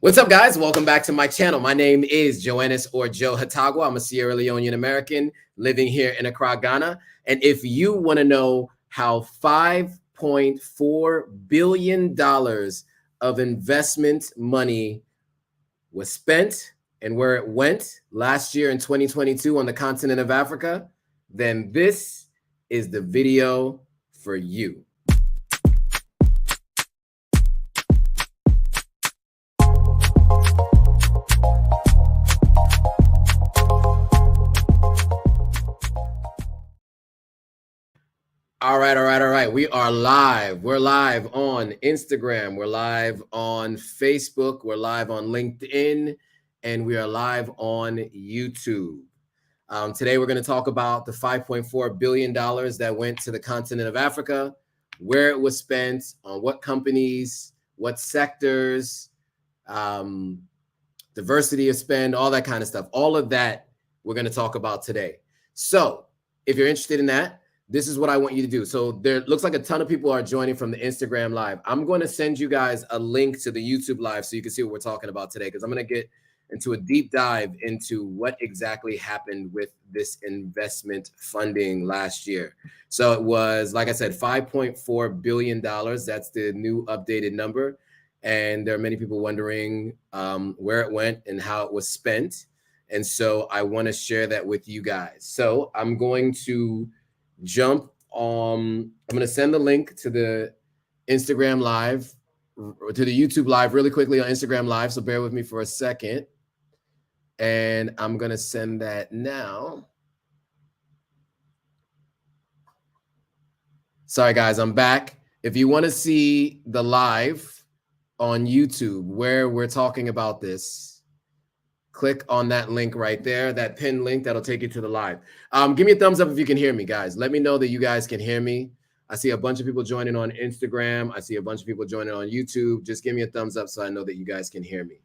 What's up, guys? Welcome back to my channel. My name is Joannis or Joe Hatagwa. I'm a Sierra Leonean American living here in Accra, Ghana. And if you want to know how $5.4 billion of investment money was spent and where it went last year in 2022 on the continent of Africa, then this is the video for you. All right. We are live. We're live on Instagram. We're live on Facebook. We're live on LinkedIn. And we are live on YouTube. Today, we're going to talk about the $5.4 billion that went to the continent of Africa, where it was spent, on what companies, what sectors, diversity of spend, all that kind of stuff. All of that we're going to talk about today. So if you're interested in that, this is what I want you to do. So there looks like a ton of people are joining from the Instagram live. I'm going to send you guys a link to the YouTube live so you can see what we're talking about today, because I'm going to get into a deep dive into what exactly happened with this investment funding last year. So it was, like I said, $5.4 billion. That's the new updated number. And there are many people wondering where it went and how it was spent. And so I want to share that with you guys. So I'm going to jump I'm going to send the link to the Instagram live, to the YouTube live really quickly on Instagram live. So bear with me for a second. And I'm going to send that now. Sorry, guys, I'm back. If you want to see the live on YouTube where we're talking about this, click on that link right there, that pinned link that'll take you to the live. Give me a thumbs up if you can hear me, guys. Let me know that you guys can hear me. I see a bunch of people joining on Instagram. I see a bunch of people joining on YouTube. Just give me a thumbs up so I know that you guys can hear me.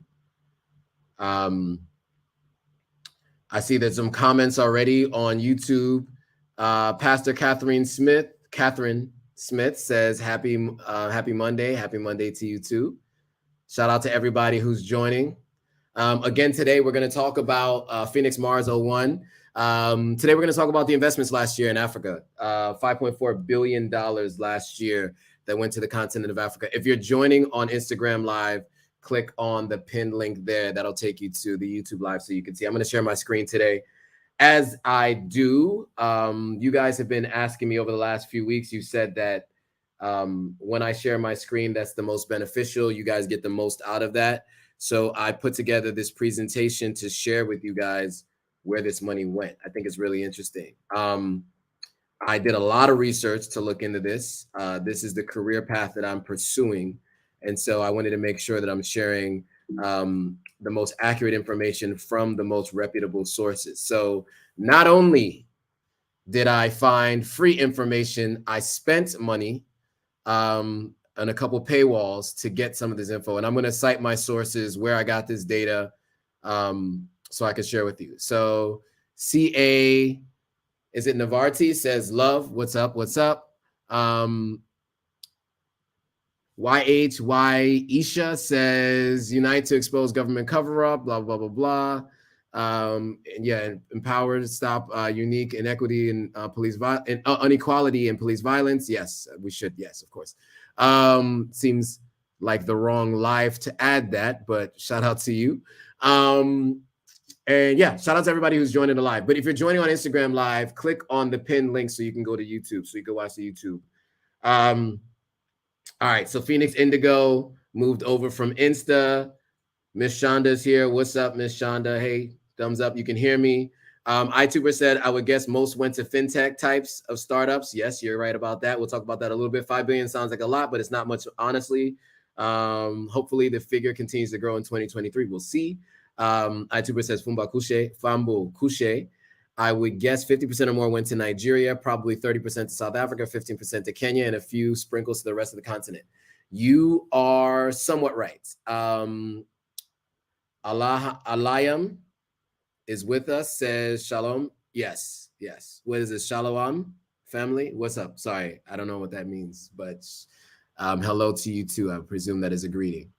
I see there's some comments already on YouTube. Pastor Catherine Smith says, happy Monday. Happy Monday to you too. Shout out to everybody who's joining. Again, today we're going to talk about Phoenix Mars 01. Today we're going to talk about the investments last year in Africa. $5.4 billion last year that went to the continent of Africa. If you're joining on Instagram Live, click on the pinned link there. That'll take you to the YouTube Live so you can see. I'm going to share my screen today. As I do, you guys have been asking me over the last few weeks. You said that when I share my screen, that's the most beneficial. You guys get the most out of that. So I put together this presentation to share with you guys where this money went. I think it's really interesting. I did a lot of research to look into this. This is the career path that I'm pursuing. And so I wanted to make sure that I'm sharing the most accurate information from the most reputable sources. So not only did I find free information, I spent money on a couple paywalls to get some of this info. And I'm going to cite my sources where I got this data so I can share with you. So CA, is it Navarti, says, love, what's up? YHY Isha says, unite to expose government cover-up, blah, blah, blah, blah. And yeah, empower to stop unique inequity and police inequality and police violence. Yes, we should. Yes, of course. Seems like the wrong live to add that, but shout out to you. And yeah, shout out to everybody who's joining the live. But if you're joining on Instagram Live, click on the pinned link so you can go to YouTube, so you can watch the YouTube. All right, so Phoenix Indigo moved over from Insta. Miss Shonda's here. What's up, Miss Shonda? Hey, thumbs up. You can hear me. iTuber said, I would guess most went to fintech types of startups. Yes, you're right about that. We'll talk about that a little bit. 5 billion sounds like a lot, but it's not much, honestly. Hopefully the figure continues to grow in 2023. We'll see. iTuber says, Fambo Kushe. I would guess 50% or more went to Nigeria, probably 30% to South Africa, 15% to Kenya, and a few sprinkles to the rest of the continent. You are somewhat right. Alayam is with us, says shalom. Yes. What is this? Shalom family? What's up? Sorry, I don't know what that means, but hello to you too. I presume that is a greeting.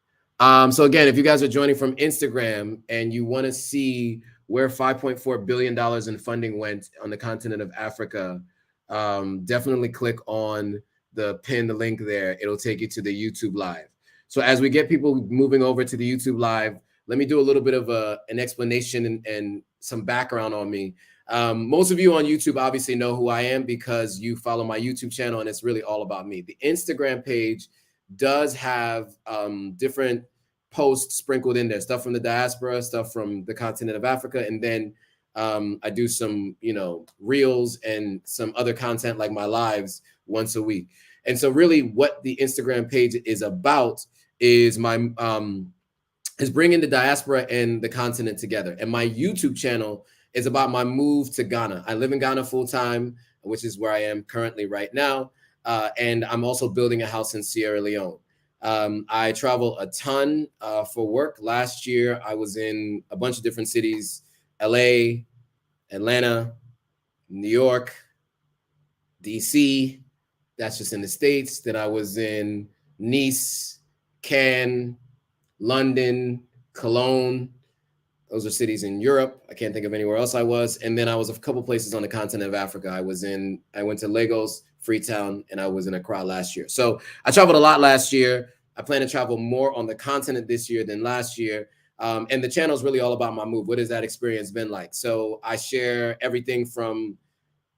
So again, if you guys are joining from Instagram and you want to see where $5.4 billion in funding went on the continent of Africa, definitely click on the link there. It'll take you to the YouTube live. So as we get people moving over to the YouTube live, let me do a little bit of an explanation and some background on me. Most of you on YouTube obviously know who I am because you follow my YouTube channel, and it's really all about me. The Instagram page does have different posts sprinkled in there, stuff from the diaspora, stuff from the continent of Africa, and then I do some, reels and some other content like my lives once a week. And so really what the Instagram page is about is my is bringing the diaspora and the continent together. And my YouTube channel is about my move to Ghana. I live in Ghana full time, which is where I am currently right now. And I'm also building a house in Sierra Leone. I travel a ton for work. Last year, I was in a bunch of different cities: LA, Atlanta, New York, DC. That's just in the States. Then I was in Nice, Cannes, London, Cologne. Those are cities in Europe. I can't think of anywhere else I was. And then I was a couple places on the continent of Africa. I went to Lagos, Freetown, and I was in Accra last year. So I traveled a lot last year. I plan to travel more on the continent this year than last year. And the channel is really all about my move. What has that experience been like? So I share everything from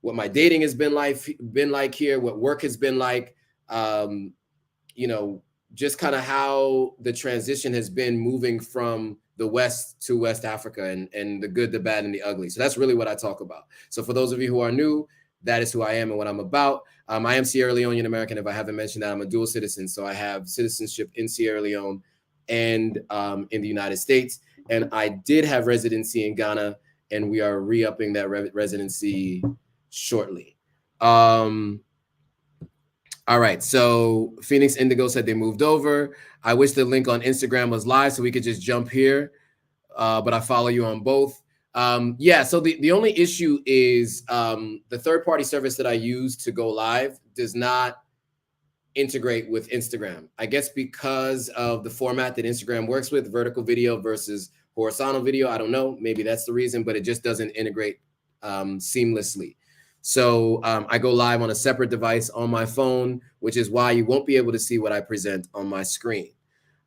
what my dating has been like here, what work has been like, just kind of how the transition has been moving from the West to West Africa and the good, the bad, and the ugly. So that's really what I talk about. So for those of you who are new, that is who I am and what I'm about. I am Sierra Leonean American. If I haven't mentioned that, I'm a dual citizen. So I have citizenship in Sierra Leone and in the United States. And I did have residency in Ghana, and we are re-upping that residency shortly. All right, so Phoenix Indigo said they moved over. I wish the link on Instagram was live so we could just jump here, but I follow you on both. Yeah, so the only issue is the third-party service that I use to go live does not integrate with Instagram. I guess because of the format that Instagram works with, vertical video versus horizontal video. I don't know, maybe that's the reason, but it just doesn't integrate seamlessly. So I go live on a separate device on my phone, which is why you won't be able to see what I present on my screen.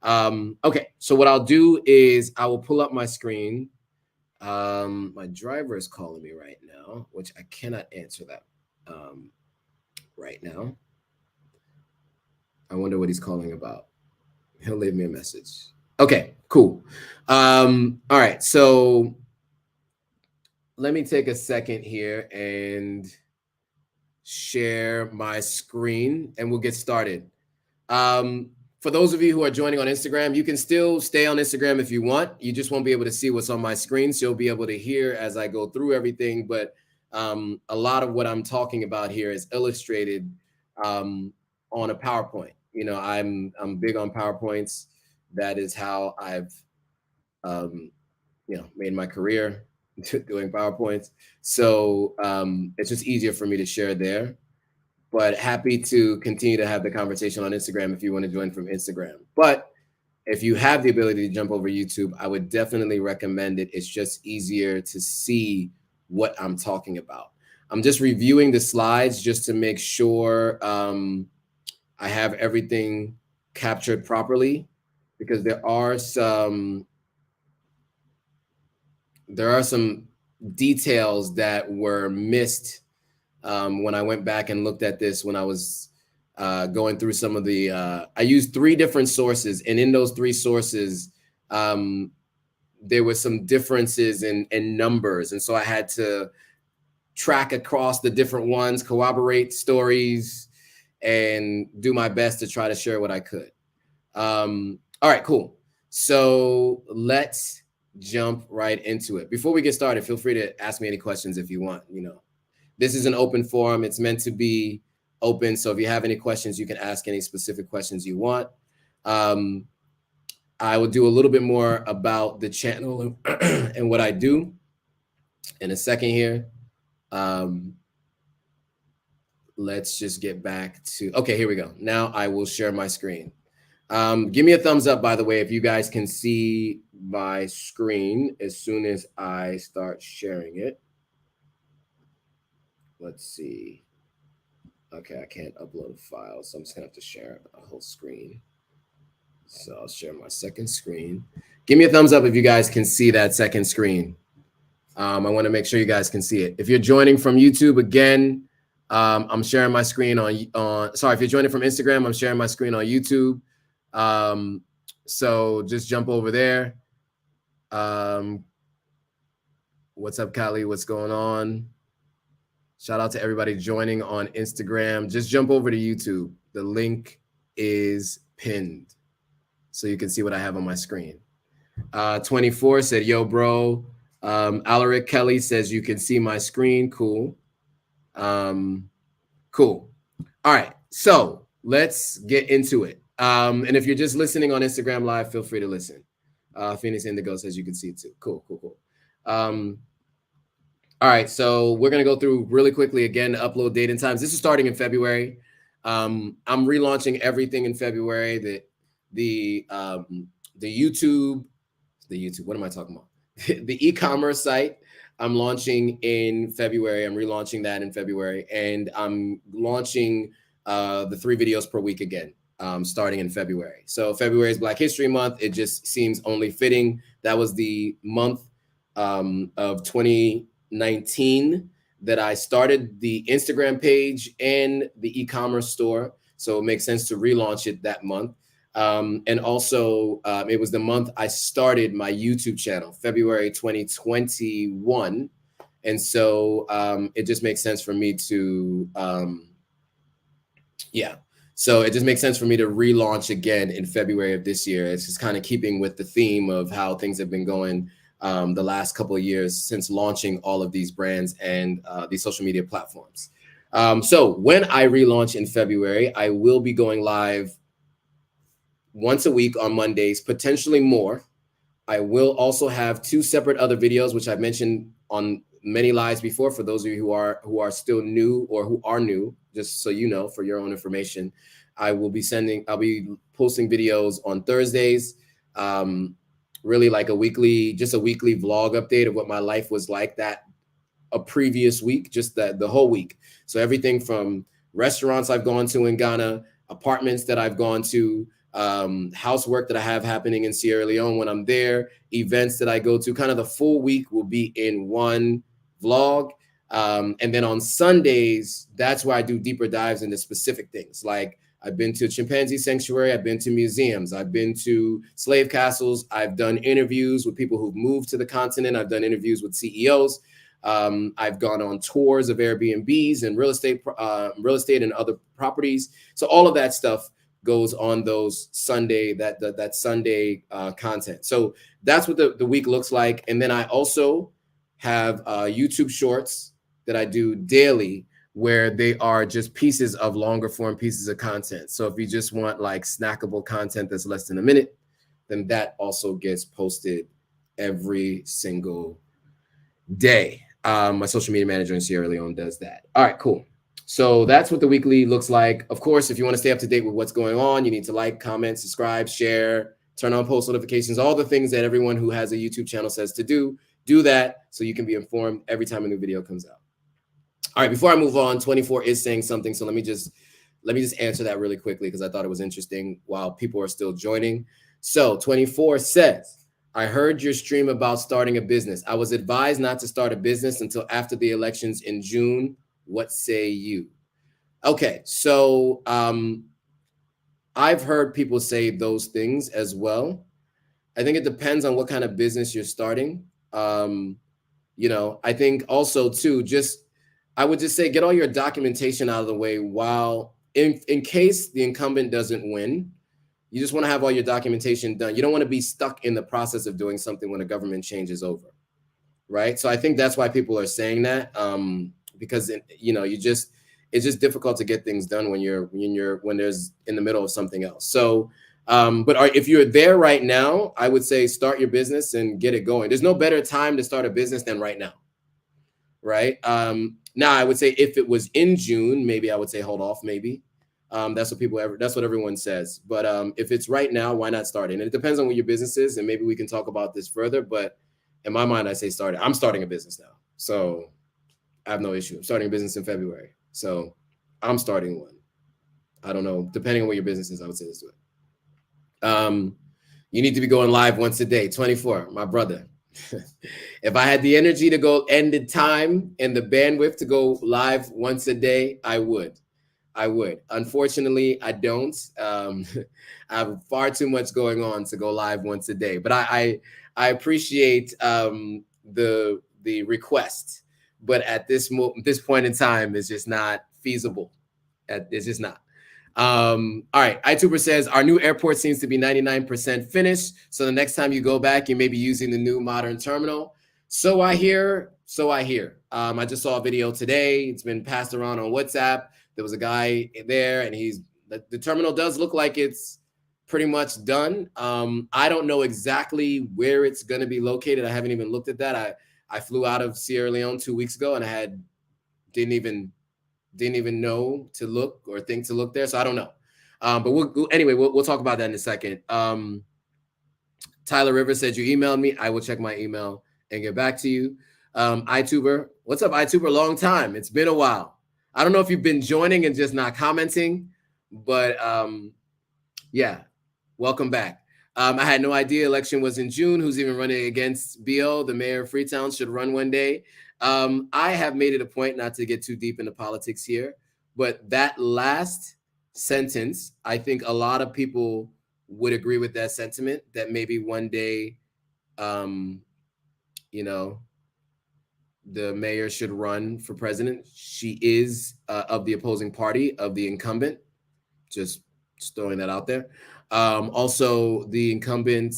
Okay, so what I'll do is I will pull up my screen. My driver is calling me right now, which I cannot answer that right now. I wonder what he's calling about. He'll leave me a message. Okay, cool. All right, so let me take a second here and share my screen and we'll get started. For those of you who are joining on Instagram, you can still stay on Instagram if you want. You just won't be able to see what's on my screen. So you'll be able to hear as I go through everything. But a lot of what I'm talking about here is illustrated on a PowerPoint. I'm big on PowerPoints. That is how I've made my career doing PowerPoints. So it's just easier for me to share there. But happy to continue to have the conversation on Instagram if you want to join from Instagram. But if you have the ability to jump over YouTube, I would definitely recommend it. It's just easier to see what I'm talking about. I'm just reviewing the slides just to make sure I have everything captured properly, because there are some details that were missed when I went back and looked at this, when I was going through some of the, I used 3 different sources, and in those 3 sources, there were some differences in numbers. And so I had to track across the different ones, corroborate stories, and do my best to try to share what I could. All right, cool. So let's jump right into it. Before we get started, feel free to ask me any questions if you want. This is an open forum. It's meant to be open. So if you have any questions, you can ask any specific questions you want. I will do a little bit more about the channel and what I do in a second here. Let's just get back to, okay, here we go. Now I will share my screen. Give me a thumbs up, by the way, if you guys can see my screen as soon as I start sharing it. Let's see. Okay, I can't upload a file, so I'm just gonna have to share a whole screen. So I'll share my second screen. Give me a thumbs up if you guys can see that second screen. I want to make sure you guys can see it. If you're joining from YouTube, again, I'm sharing my screen on. Sorry, if you're joining from Instagram, I'm sharing my screen on YouTube. So just jump over there. What's up, Kylie? What's going on? Shout out to everybody joining on Instagram. Just jump over to YouTube. The link is pinned so you can see what I have on my screen. 24 said, yo, bro. Alaric Kelly says you can see my screen. Cool. Cool. All right. So let's get into it. And if you're just listening on Instagram Live, feel free to listen. Phoenix Indigo says you can see it too. Cool. All right, so we're gonna go through really quickly again, upload date and times. This is starting in February. I'm relaunching everything in February. The YouTube. What am I talking about? The e-commerce site I'm launching in February. I'm relaunching that in February, and I'm launching the 3 videos per week again, starting in February. So February is Black History Month. It just seems only fitting. That was the month of 2019 that I started the Instagram page and the e-commerce store. So it makes sense to relaunch it that month. And also it was the month I started my YouTube channel, February 2021. And so it just makes sense for me to, so it just makes sense for me to relaunch again in February of this year. It's just kind of keeping with the theme of how things have been going the last couple of years since launching all of these brands and these social media platforms. So when I relaunch in February, I will be going live once a week on Mondays, potentially more. I will also have 2 separate other videos, which I've mentioned on many lives before. For those of you who are still new or who are new, just so you know, for your own information, I'll be posting videos on Thursdays. Really like a weekly vlog update of what my life was like a previous week, just the whole week. So everything from restaurants I've gone to in Ghana, apartments that I've gone to, housework that I have happening in Sierra Leone when I'm there, events that I go to, kind of the full week will be in one vlog. And then on Sundays, that's where I do deeper dives into specific things. Like I've been to a chimpanzee sanctuary, I've been to museums, I've been to slave castles, I've done interviews with people who've moved to the continent, I've done interviews with CEOs, I've gone on tours of Airbnbs and real estate and other properties. So all of that stuff goes on those Sunday, that Sunday content. So that's what the week looks like. And then I also have YouTube shorts that I do daily, where they are just pieces of longer form pieces of content. So if you just want like snackable content that's less than a minute, then that also gets posted every single day. My social media manager in Sierra Leone does that. All right, cool. So that's what the weekly looks like. Of course, if you want to stay up to date with what's going on, you need to like, comment, subscribe, share, turn on post notifications, all the things that everyone who has a YouTube channel says to do. Do that so you can be informed every time a new video comes out. All right, before I move on, 24 is saying something. So let me just answer that really quickly because I thought it was interesting while people are still joining. So 24 says, I heard your stream about starting a business. I was advised not to start a business until after the elections in June. What say you? Okay, so I've heard people say those things as well. I think it depends on what kind of business you're starting. I think also too, I would just say get all your documentation out of the way while in case the incumbent doesn't win. You just want to have all your documentation done. You don't want to be stuck in the process of doing something when a government change is over, right? So I think that's why people are saying that, because it's just difficult to get things done when there's in the middle of something else. So, if you're there right now, I would say start your business and get it going. There's no better time to start a business than right now, right? Now I would say if it was in June, maybe I would say hold off, maybe. That's what everyone says. But if it's right now, why not start it? And it depends on what your business is, and maybe we can talk about this further. But in my mind, I say start it. I'm starting a business now, so I have no issue. I'm starting a business in February, so I'm starting one. I don't know, depending on what your business is, I would say let's do it. You need to be going live once a day, 24, my brother. If I had the energy to go end the time and the bandwidth to go live once a day, I would. Unfortunately, I don't. I have far too much going on to go live once a day. But I appreciate the request. But at this point in time, it's just not feasible. It's just not. All right. iTuber says our new airport seems to be 99% finished. So the next time you go back, you may be using the new modern terminal. So I hear. I just saw a video today. It's been passed around on WhatsApp. There was a guy there, and the terminal does look like it's pretty much done. I don't know exactly where it's going to be located. I haven't even looked at that. I flew out of Sierra Leone 2 weeks ago, and I didn't even know to look or think to look there. So I don't know. But we'll talk about that in a second. Tyler Rivers said you emailed me. I will check my email and get back to you. iTuber, what's up, iTuber? Long time. It's been a while. I don't know if you've been joining and just not commenting, but yeah, welcome back. I had no idea election was in June. Who's even running against BO? The mayor of Freetown should run one day. I have made it a point not to get too deep into politics here, but that last sentence, I think a lot of people would agree with that sentiment that maybe one day, the mayor should run for president. She is of the opposing party of the incumbent. Just throwing that out there. Also, the incumbent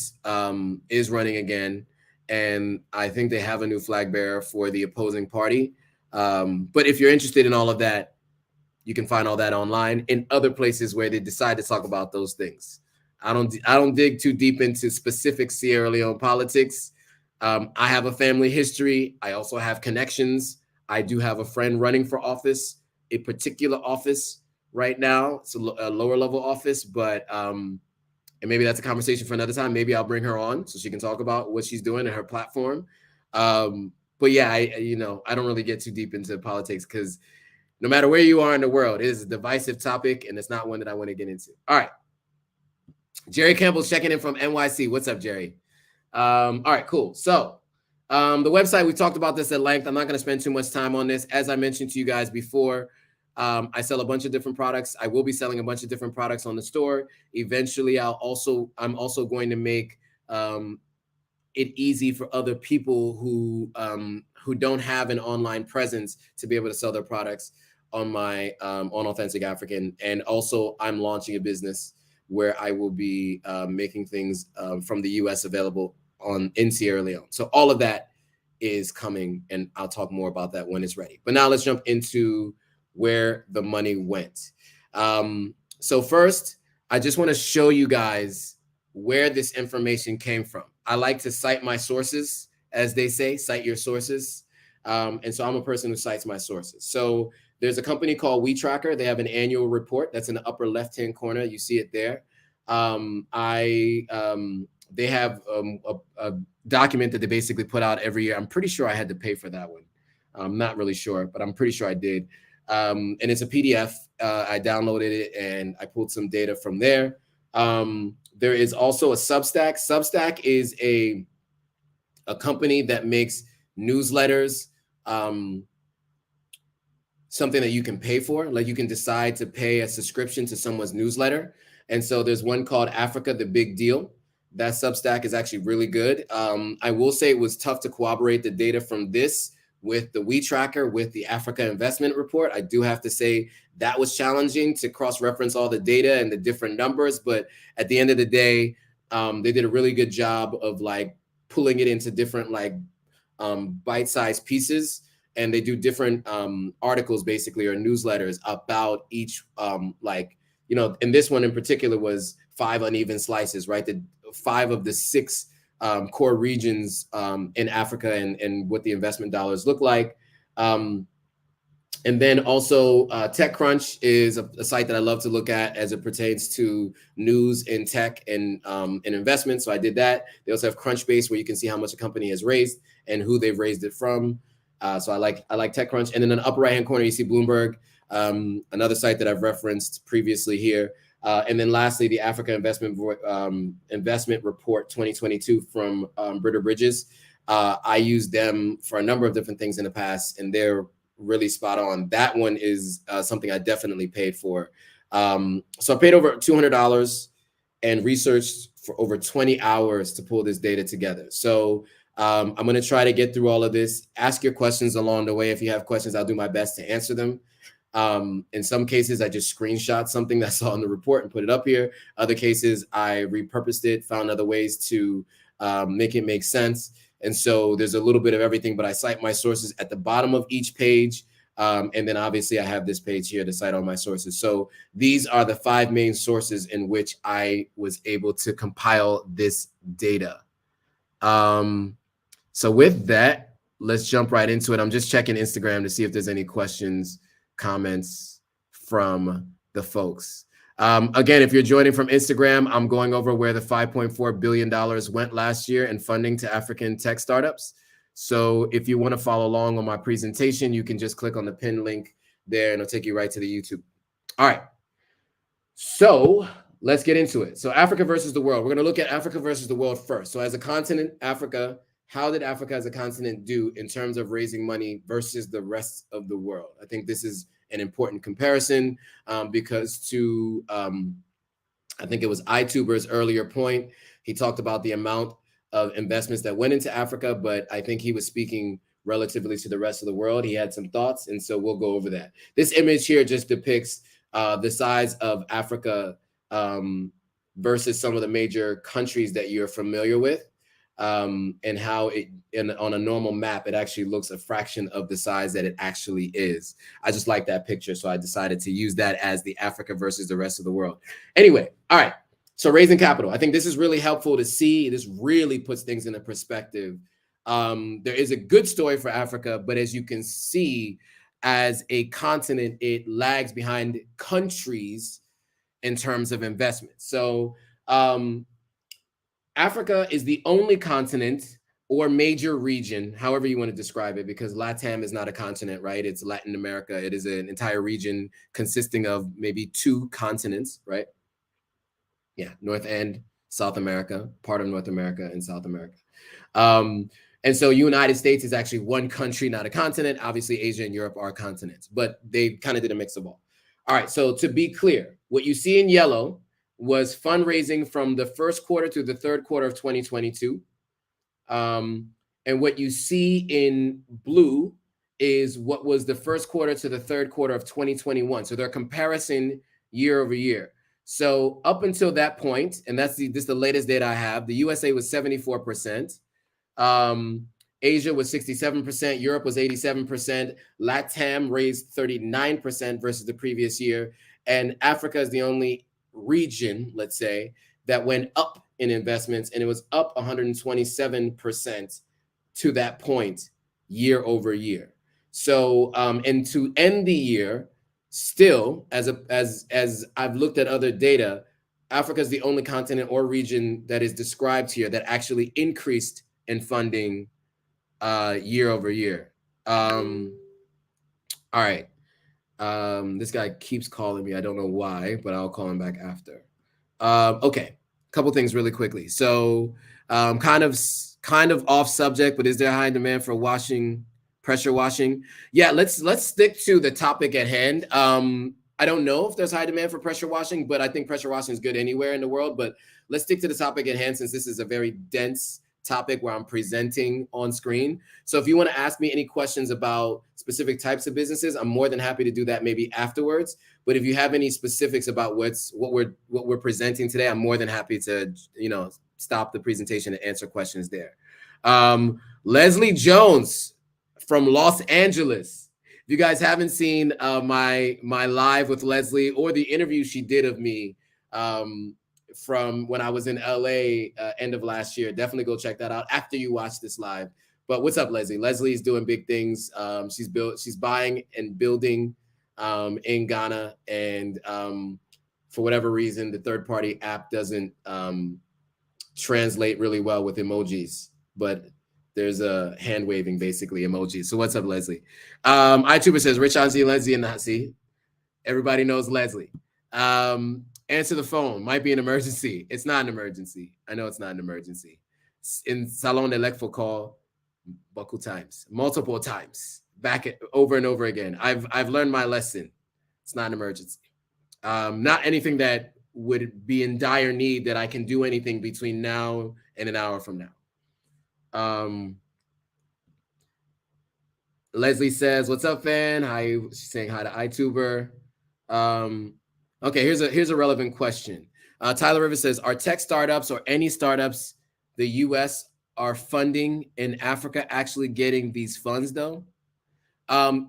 is running again, and I think they have a new flag bearer for the opposing party. But if you're interested in all of that, you can find all that online in other places where they decide to talk about those things. I don't dig too deep into specific Sierra Leone politics. I have a family history. I also have connections. I do have a friend running for office, a particular office right now. It's a lower level office, but and maybe that's a conversation for another time. Maybe I'll bring her on so she can talk about what she's doing and her platform. But yeah, I don't really get too deep into politics because no matter where you are in the world, it is a divisive topic and it's not one that I want to get into. All right. Jerry Campbell's checking in from NYC. What's up, Jerry? All right, cool. So the website, we talked about this at length. I'm not going to spend too much time on this. As I mentioned to you guys before, I sell a bunch of different products. I will be selling a bunch of different products on the store. Eventually, I'm also going to make it easy for other people who don't have an online presence to be able to sell their products on my on Authentic African. And also, I'm launching a business where I will be making things from the US available in Sierra Leone. So all of that is coming, and I'll talk more about that when it's ready. But now let's jump into where the money went. So first, I just want to show you guys where this information came from. I like to cite my sources, as they say, cite your sources. And so I'm a person who cites my sources. So there's a company called WeTracker. They have an annual report that's in the upper left-hand corner. You see it there. They have a document that they basically put out every year. I'm pretty sure I had to pay for that one. I'm not really sure, but I'm pretty sure I did. And it's a PDF. I downloaded it and I pulled some data from there. There is also a Substack. Substack is a company that makes newsletters, something that you can pay for. Like you can decide to pay a subscription to someone's newsletter. And so there's one called Africa, the Big Deal. That Substack is actually really good. I will say it was tough to corroborate the data from this with the WeTracker, with the Africa Investment Report. I do have to say that was challenging to cross-reference all the data and the different numbers. But at the end of the day, they did a really good job of like pulling it into different like bite-sized pieces. And they do different articles basically or newsletters about each and this one in particular was 5 uneven slices, right? The 5 of the 6 core regions in Africa and what the investment dollars look like. And then also TechCrunch is a site that I love to look at as it pertains to news in tech and investment. So I did that. They also have Crunchbase, where you can see how much a company has raised and who they've raised it from. So I like TechCrunch. And then in the upper right-hand corner, you see Bloomberg, another site that I've referenced previously here. And then lastly, the Africa Investment Report 2022 from Britta Bridges. I use them for a number of different things in the past, and they're really spot on. That one is something I definitely paid for. So I paid over $200 and researched for over 20 hours to pull this data together. So I'm going to try to get through all of this. Ask your questions along the way. If you have questions, I'll do my best to answer them. In some cases, I just screenshot something that's on the report and put it up here. Other cases, I repurposed it, found other ways to make it make sense. And so there's a little bit of everything, but I cite my sources at the bottom of each page. And then obviously I have this page here to cite all my sources. So these are the 5 main sources in which I was able to compile this data. So with that, let's jump right into it. I'm just checking Instagram to see if there's any questions, comments from the folks. Again, if you're joining from Instagram, I'm going over where the $5.4 billion went last year in funding to African tech startups. So if you want to follow along on my presentation, you can just click on the pin link there and it'll take you right to the YouTube. All right. So let's get into it. So Africa versus the world. We're going to look at Africa versus the world first. So as a continent, Africa, how did Africa as a continent do in terms of raising money versus the rest of the world? I think this is an important comparison because to, I think it was iTuber's earlier point, he talked about the amount of investments that went into Africa, but I think he was speaking relatively to the rest of the world. He had some thoughts, and so we'll go over that. This image here just depicts the size of Africa versus some of the major countries that you're familiar with. And how on a normal map, it actually looks a fraction of the size that it actually is. I just like that picture, so I decided to use that as the Africa versus the rest of the world. Anyway, all right, so raising capital. I think this is really helpful to see. This really puts things into perspective. There is a good story for Africa, but as you can see, as a continent, it lags behind countries in terms of investment. So Africa is the only continent or major region, however you want to describe it, because LATAM is not a continent, right? It's Latin America. It is an entire region consisting of maybe 2 continents, right? Yeah, North and South America, part of North America and South America. And so United States is actually 1 country, not a continent. Obviously, Asia and Europe are continents, but they kind of did a mix of all. All right, so to be clear, what you see in yellow was fundraising from the first quarter to the third quarter of 2022. And what you see in blue is what was the first quarter to the third quarter of 2021. So they're comparison year over year. So up until that point, and this is the latest data I have, the USA was 74%. Asia was 67%, Europe was 87%, LATAM raised 39% versus the previous year, and Africa is the only region, let's say, that went up in investments, and it was up 127% to that point year over year. So and to end the year, still, as I've looked at other data, Africa is the only continent or region that is described here that actually increased in funding year over year. All right. This guy keeps calling me. I don't know why, but I'll call him back after. Okay, couple things really quickly. So kind of off subject, but is there high demand for pressure washing? Yeah, let's stick to the topic at hand. I don't know if there's high demand for pressure washing, but I think pressure washing is good anywhere in the world. But let's stick to the topic at hand since this is a very dense topic where I'm presenting on screen. So if you want to ask me any questions about specific types of businesses, I'm more than happy to do that maybe afterwards. But if you have any specifics about what we're presenting today, I'm more than happy to, stop the presentation and answer questions there. Leslie Jones from Los Angeles. If you guys haven't seen my live with Leslie or the interview she did of me from when I was in LA end of last year, definitely go check that out after you watch this live. But what's up, Leslie? Leslie's doing big things. She's buying and building in Ghana, and for whatever reason, the third-party app doesn't translate really well with emojis, but there's a hand waving basically emoji. So what's up, Leslie? iTuber says Rich Anzi Leslie and see. Everybody knows Leslie. Answer the phone. Might be an emergency. It's not an emergency. I know it's not an emergency. In Salon d'Electro call multiple times, over and over again. I've learned my lesson. It's not an emergency. Not anything that would be in dire need that I can do anything between now and an hour from now. Leslie says, "What's up, fan? Hi." She's saying hi to iTuber. Okay, here's a relevant question. Tyler Rivers says, "Are tech startups or any startups the U.S. are funding in Africa actually getting these funds though?"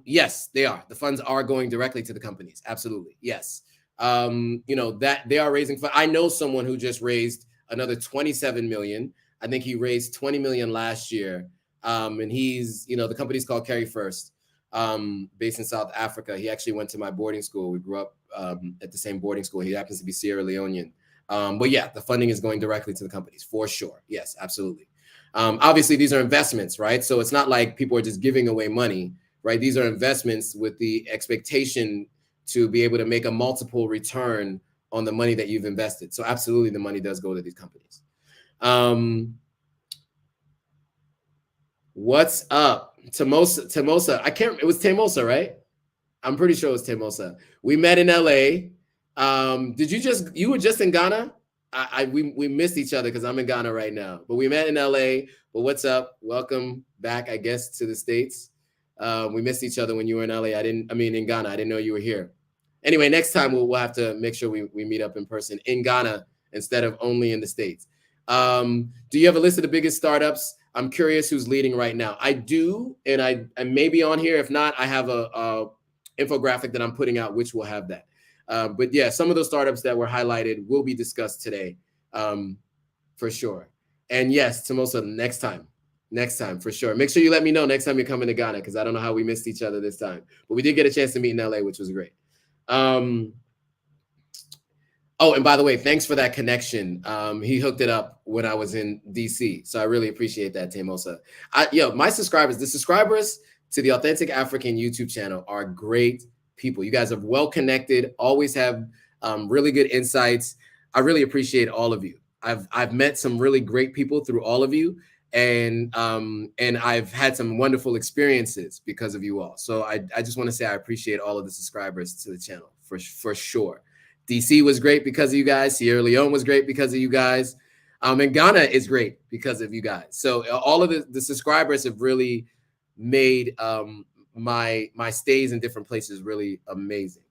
Yes, they are. The funds are going directly to the companies. Absolutely, yes. That they are raising funds. I know someone who just raised another 27 million. I think he raised 20 million last year. And he's, the company's called Carry First, based in South Africa. He actually went to my boarding school. We grew up at the same boarding school. He happens to be Sierra Leonean. But yeah, the funding is going directly to the companies for sure. Yes, absolutely. Obviously, these are investments, right? So it's not like people are just giving away money, right? These are investments with the expectation to be able to make a multiple return on the money that you've invested. So absolutely, the money does go to these companies. What's up? Tamosa. It was Tamosa, right? I'm pretty sure it was Tamosa. We met in LA. You were just in Ghana? We missed each other because I'm in Ghana right now, but we met in LA. But what's up? Welcome back, I guess, to the States. We missed each other when you were in LA. In Ghana. I didn't know you were here. Anyway, next time we'll have to make sure we meet up in person in Ghana instead of only in the States. Do you have a list of the biggest startups? I'm curious who's leading right now. I do, and I may be on here. If not, I have a infographic that I'm putting out, which will have that. But yeah, some of those startups that were highlighted will be discussed today, for sure. And yes, Tamosa, next time for sure. Make sure you let me know next time you're coming to Ghana, because I don't know how we missed each other this time. But we did get a chance to meet in LA, which was great. Oh, and by the way, thanks for that connection. He hooked it up when I was in DC. So I really appreciate that, Tamosa. My subscribers, the subscribers to the Authentic African YouTube channel are great people. You guys are well connected, always have really good insights. I really appreciate all of you. I've met some really great people through all of you, and I've had some wonderful experiences because of you all. So I just want to say I appreciate all of the subscribers to the channel for sure. DC was great because of you guys. Sierra Leone was great because of you guys. And Ghana is great because of you guys. So all of the subscribers have really made my stays in different places really amazing.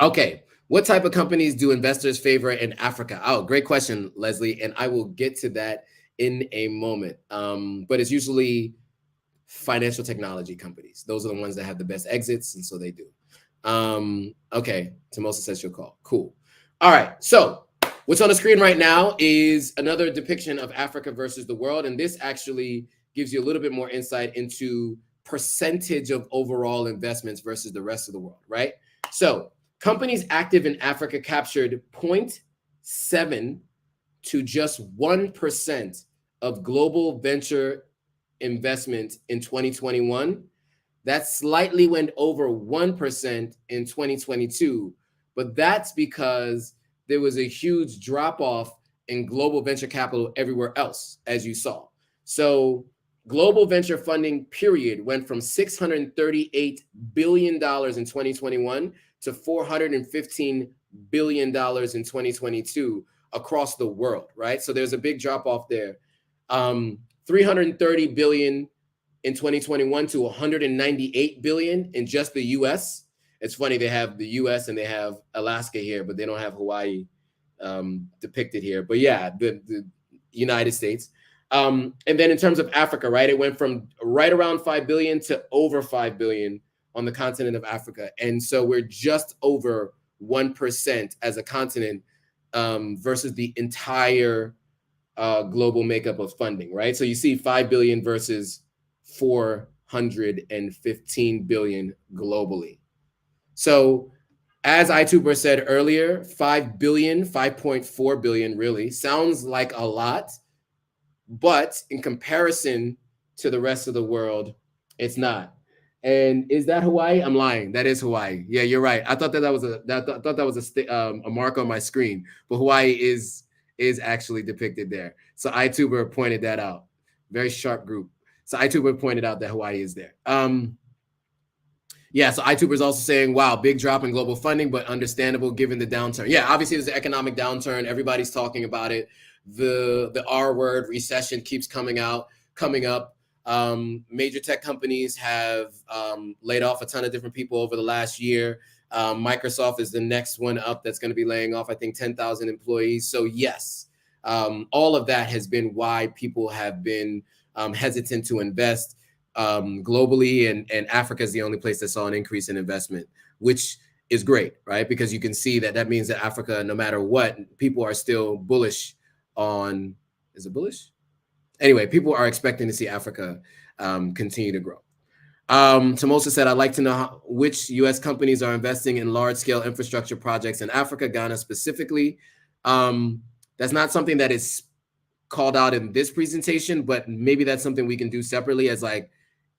Okay. What type of companies do investors favor in Africa? Oh, great question, Leslie. And I will get to that in a moment. But it's usually financial technology companies. Those are the ones that have the best exits. And so they do. Okay, Tamosa says she'll call. Cool. All right, so what's on the screen right now is another depiction of Africa versus the world, and this actually gives you a little bit more insight into percentage of overall investments versus the rest of the world, right? So companies active in Africa captured 0.7 to just 1% of global venture investment in 2021. That slightly went over 1% in 2022, but that's because there was a huge drop-off in global venture capital everywhere else, as you saw. So global venture funding period went from $638 billion in 2021 to $415 billion in 2022 across the world, right? So there's a big drop-off there. 330 billion in 2021 to 198 billion in just the US. It's funny, they have the US and they have Alaska here, but they don't have Hawaii depicted here. But yeah, the United States. And then in terms of Africa, right, it went from right around 5 billion to over 5 billion on the continent of Africa. And so we're just over 1% as a continent versus the entire global makeup of funding, right? So you see 5 billion versus 415 billion globally. So as iTuber said earlier, 5 billion, 5.4 billion really sounds like a lot, but in comparison to the rest of the world, it's not. And is that Hawaii? I'm lying. That is Hawaii. Yeah, you're right. I thought that was a mark on my screen, but Hawaii is actually depicted there. So iTuber pointed that out. Very sharp group. So iTuber pointed out that Hawaii is there. Yeah, so iTuber is also saying, wow, big drop in global funding, but understandable given the downturn. Yeah, obviously there's an economic downturn. Everybody's talking about it. The R word, recession, keeps coming up. Major tech companies have laid off a ton of different people over the last year. Microsoft is the next one up that's going to be laying off, I think, 10,000 employees. So yes, all of that has been why people have been hesitant to invest globally, and Africa is the only place that saw an increase in investment, which is great, right? Because you can see that means that Africa, no matter what, people are still bullish on, is it bullish? Anyway, people are expecting to see Africa continue to grow. Tamosa said, I'd like to know which U.S. companies are investing in large-scale infrastructure projects in Africa, Ghana specifically. That's not something that is called out in this presentation, but maybe that's something we can do separately as like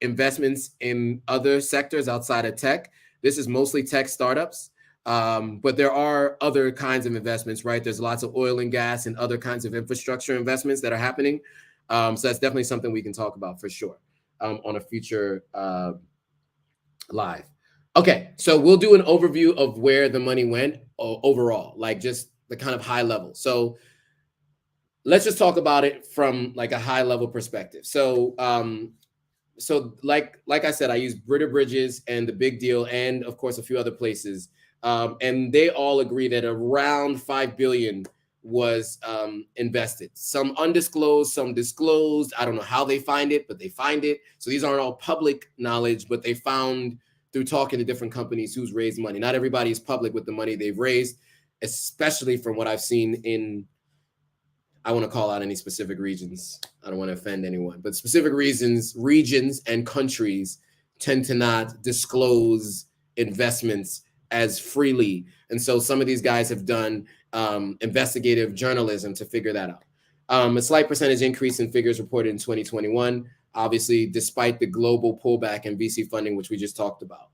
investments in other sectors outside of tech. This is mostly tech startups, but there are other kinds of investments, right? There's lots of oil and gas and other kinds of infrastructure investments that are happening. So that's definitely something we can talk about for sure on a future live. Okay, so we'll do an overview of where the money went overall, like just the kind of high level. So let's just talk about it from like a high level perspective. So like I said, I use Britta Bridges and The Big Deal, and of course a few other places, and they all agree that around 5 billion was invested. Some undisclosed, some disclosed. I don't know how they find it, but they find it. So these aren't all public knowledge, but they found through talking to different companies who's raised money. Not everybody is public with the money they've raised, especially from what I've seen in, I want to call out any specific regions. I don't want to offend anyone, but specific regions and countries tend to not disclose investments as freely. And so some of these guys have done investigative journalism to figure that out. A slight percentage increase in figures reported in 2021, obviously, despite the global pullback in VC funding, which we just talked about.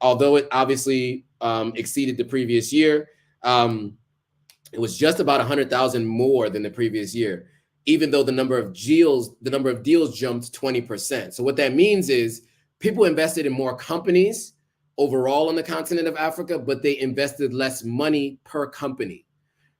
Although it obviously exceeded the previous year, it was just about 100,000 more than the previous year, even though the number of deals jumped 20%. So what that means is people invested in more companies overall on the continent of Africa, but they invested less money per company,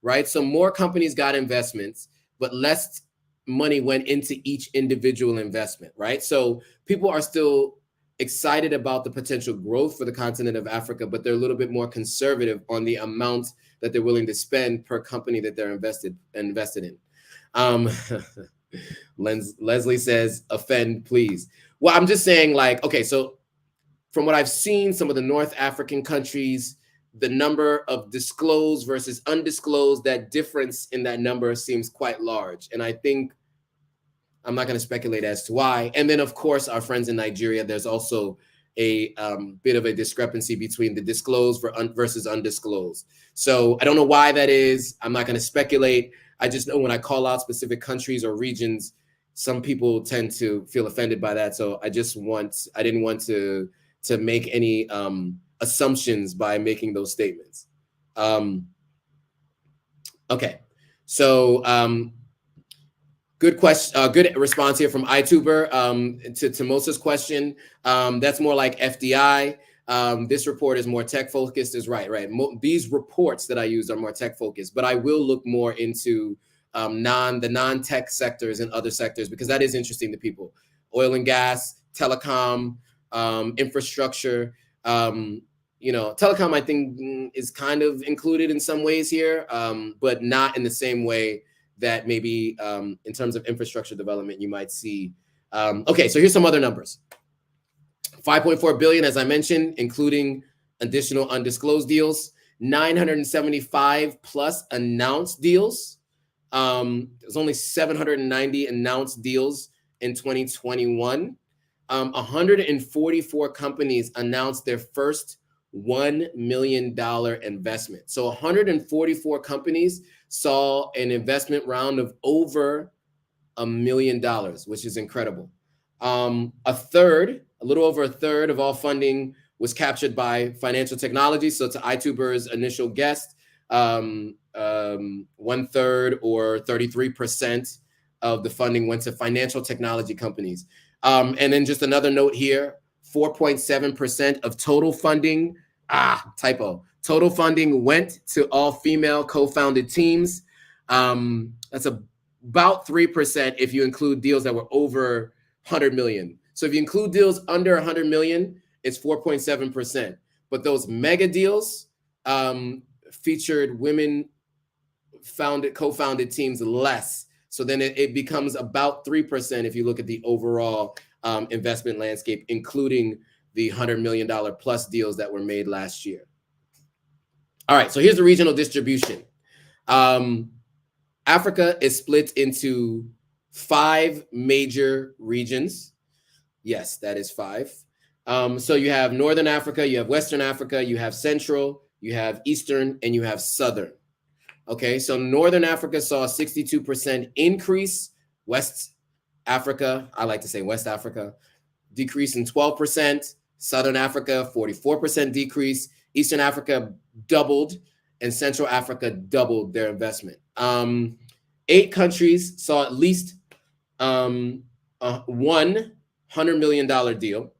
right? So more companies got investments, but less money went into each individual investment, right? So people are still excited about the potential growth for the continent of Africa, but they're a little bit more conservative on the amount that they're willing to spend per company that they're invested in. Leslie says, offend, please. Well, I'm just saying, like, okay, so from what I've seen, some of the North African countries, the number of disclosed versus undisclosed, that difference in that number seems quite large. And I think, I'm not going to speculate as to why. And then, of course, our friends in Nigeria, there's also a bit of a discrepancy between the disclosed versus undisclosed. So I don't know why that is. I'm not going to speculate. I just know when I call out specific countries or regions, some people tend to feel offended by that. So I didn't want to make any assumptions by making those statements. Okay, so good question. Good response here from iTuber to Mosa's question. That's more like FDI. This report is more tech focused. Is right. These reports that I use are more tech focused, but I will look more into the non-tech sectors and other sectors because that is interesting to people. Oil and gas, telecom, infrastructure. Telecom I think is kind of included in some ways here, but not in the same way that maybe in terms of infrastructure development you might see. Okay, so here's some other numbers. 5.4 billion, as I mentioned, including additional undisclosed deals, 975 plus announced deals. There's only 790 announced deals in 2021. 144 companies announced their first $1 million investment. So 144 companies saw an investment round of over $1 million, which is incredible. A little over a third of all funding was captured by financial technology. So to iTuber's initial guest, 1/3 or 33% of the funding went to financial technology companies. And then just another note here, 4.7% of total funding, total funding went to all female co-founded teams. That's about 3% if you include deals that were over 100 million. So if you include deals under 100 million, it's 4.7%. But those mega deals featured women co-founded teams less. So then it becomes about 3% if you look at the overall investment landscape, including the $100 million plus deals that were made last year. All right, so here's the regional distribution. Africa is split into 5 major regions. Yes, that is 5. So you have Northern Africa, you have Western Africa, you have Central, you have Eastern, and you have Southern. Okay, so Northern Africa saw a 62% increase. West Africa, I like to say West Africa, decrease in 12%. Southern Africa, 44% decrease. Eastern Africa doubled, and Central Africa doubled their investment. 8 countries saw at least one $100 million deal.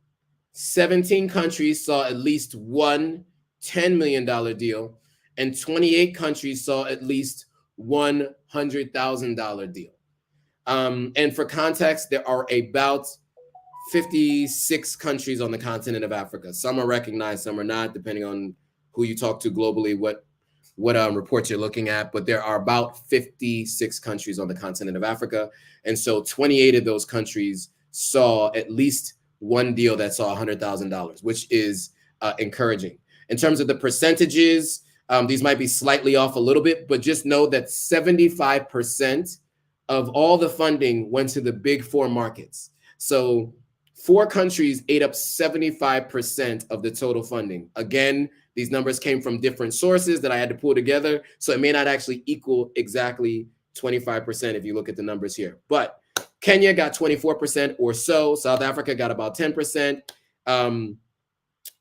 17 countries saw at least one $10 million deal, and 28 countries saw at least one $100,000 deal. And for context, there are about 56 countries on the continent of Africa. Some are recognized, some are not, depending on who you talk to globally, what reports you're looking at. But there are about 56 countries on the continent of Africa. And so 28 of those countries saw at least one deal that saw $100,000, which is encouraging. In terms of the percentages, these might be slightly off a little bit, but just know that 75% of all the funding went to the big 4 markets. So 4 countries ate up 75% of the total funding. Again, these numbers came from different sources that I had to pull together, so it may not actually equal exactly 25% if you look at the numbers here. But Kenya got 24% or so. South Africa got about 10%.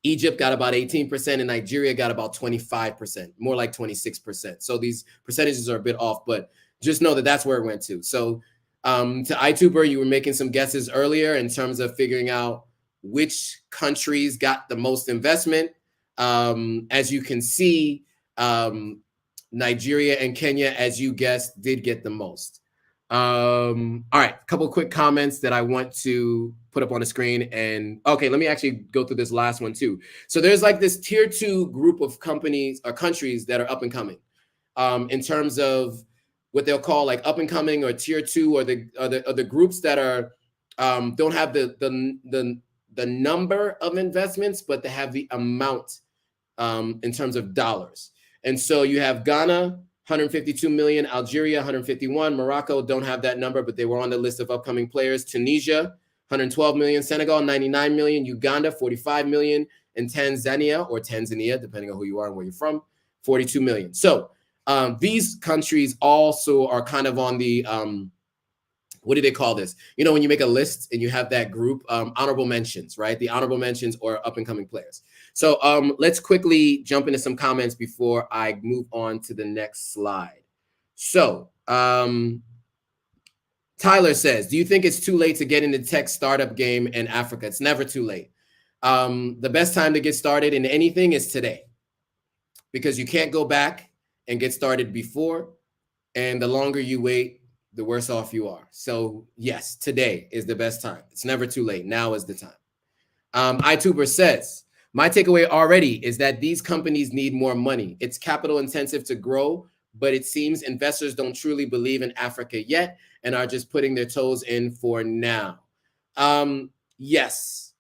Egypt got about 18%, and Nigeria got about 25%, more like 26%. So these percentages are a bit off, but just know that that's where it went to. So to iTuber, you were making some guesses earlier in terms of figuring out which countries got the most investment. As you can see, Nigeria and Kenya, as you guessed, did get the most. All right, a couple of quick comments that I want to put up on the screen. And okay, let me actually go through this last one too. So there's like this tier 2 group of companies or countries that are up and coming in terms of what they'll call like up and coming or tier 2 or the groups that are don't have the number of investments, but they have the amount in terms of dollars. And so you have Ghana, 152 million, Algeria, 151, Morocco don't have that number, but they were on the list of upcoming players. Tunisia, 112 million, Senegal, 99 million, Uganda, 45 million, and Tanzania, depending on who you are and where you're from, 42 million. So these countries also are kind of on the, what do they call this? You know, when you make a list and you have that group, honorable mentions, right? The honorable mentions or up and coming players. So let's quickly jump into some comments before I move on to the next slide. So Tyler says, do you think it's too late to get into the tech startup game in Africa? It's never too late. The best time to get started in anything is today, because you can't go back and get started before. And the longer you wait, the worse off you are. So yes, today is the best time. It's never too late. Now is the time. iTuber says, my takeaway already is that these companies need more money. It's capital intensive to grow, but it seems investors don't truly believe in Africa yet and are just putting their toes in for now. Yes,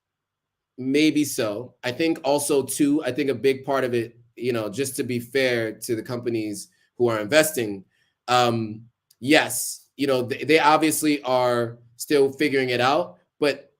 maybe so. I think also too, I think a big part of it, you know, just to be fair to the companies who are investing, yes, they obviously are still figuring it out, but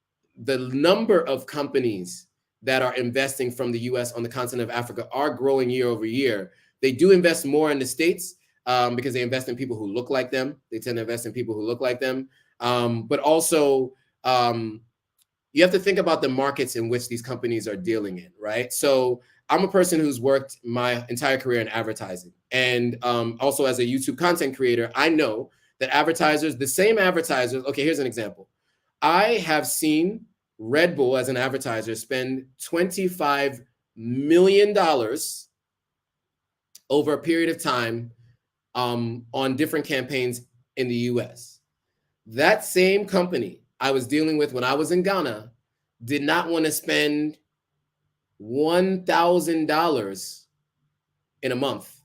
the number of companies that are investing from the US on the continent of Africa are growing year over year. They do invest more in the States because they invest in people who look like them. They tend to invest in people who look like them. But also, you have to think about the markets in which these companies are dealing in, right? So I'm a person who's worked my entire career in advertising. And also as a YouTube content creator, I know that advertisers, the same advertisers, okay, here's an example. I have seen Red Bull as an advertiser spend $25 million over a period of time on different campaigns in the US. That same company I was dealing with when I was in Ghana did not want to spend $1,000 in a month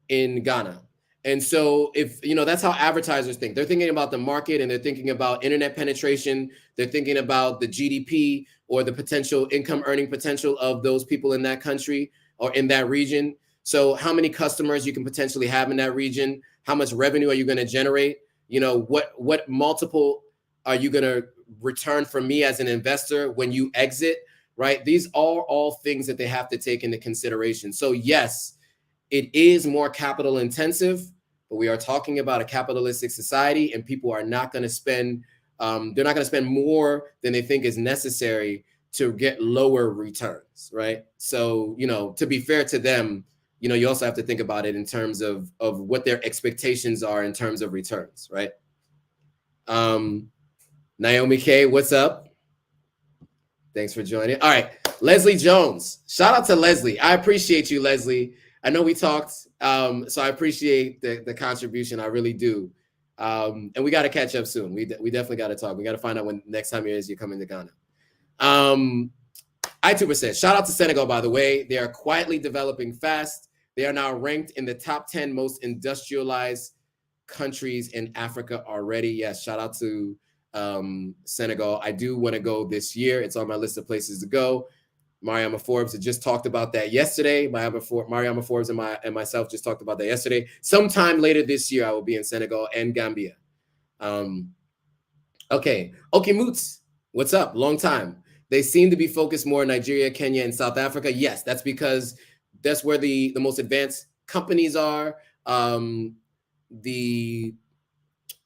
in Ghana. And so that's how advertisers think. They're thinking about the market, and they're thinking about internet penetration. They're thinking about the GDP or the potential income earning potential of those people in that country or in that region. So how many customers you can potentially have in that region? How much revenue are you going to generate? What multiple are you going to return for me as an investor when you exit, right? These are all things that they have to take into consideration. So yes, it is more capital intensive, but we are talking about a capitalistic society, and people are not going to spend, they're not going to spend more than they think is necessary to get lower returns, right? So, to be fair to them, you also have to think about it in terms of what their expectations are in terms of returns, right? Naomi K, what's up? Thanks for joining. All right, Leslie Jones. Shout out to Leslie. I appreciate you, Leslie. I know we talked, so I appreciate the contribution. I really do. And we got to catch up soon. We definitely got to talk. We got to find out when next time you're coming to Ghana. iTuber says, shout out to Senegal, by the way. They are quietly developing fast. They are now ranked in the top 10 most industrialized countries in Africa already. Yes, shout out to Senegal. I do want to go this year. It's on my list of places to go. Mariama Forbes had just talked about that yesterday. Mariama Forbes and myself just talked about that yesterday. Sometime later this year, I will be in Senegal and Gambia. Okay, Moots, what's up? Long time. They seem to be focused more in Nigeria, Kenya, and South Africa. Yes, that's because that's where the most advanced companies are. The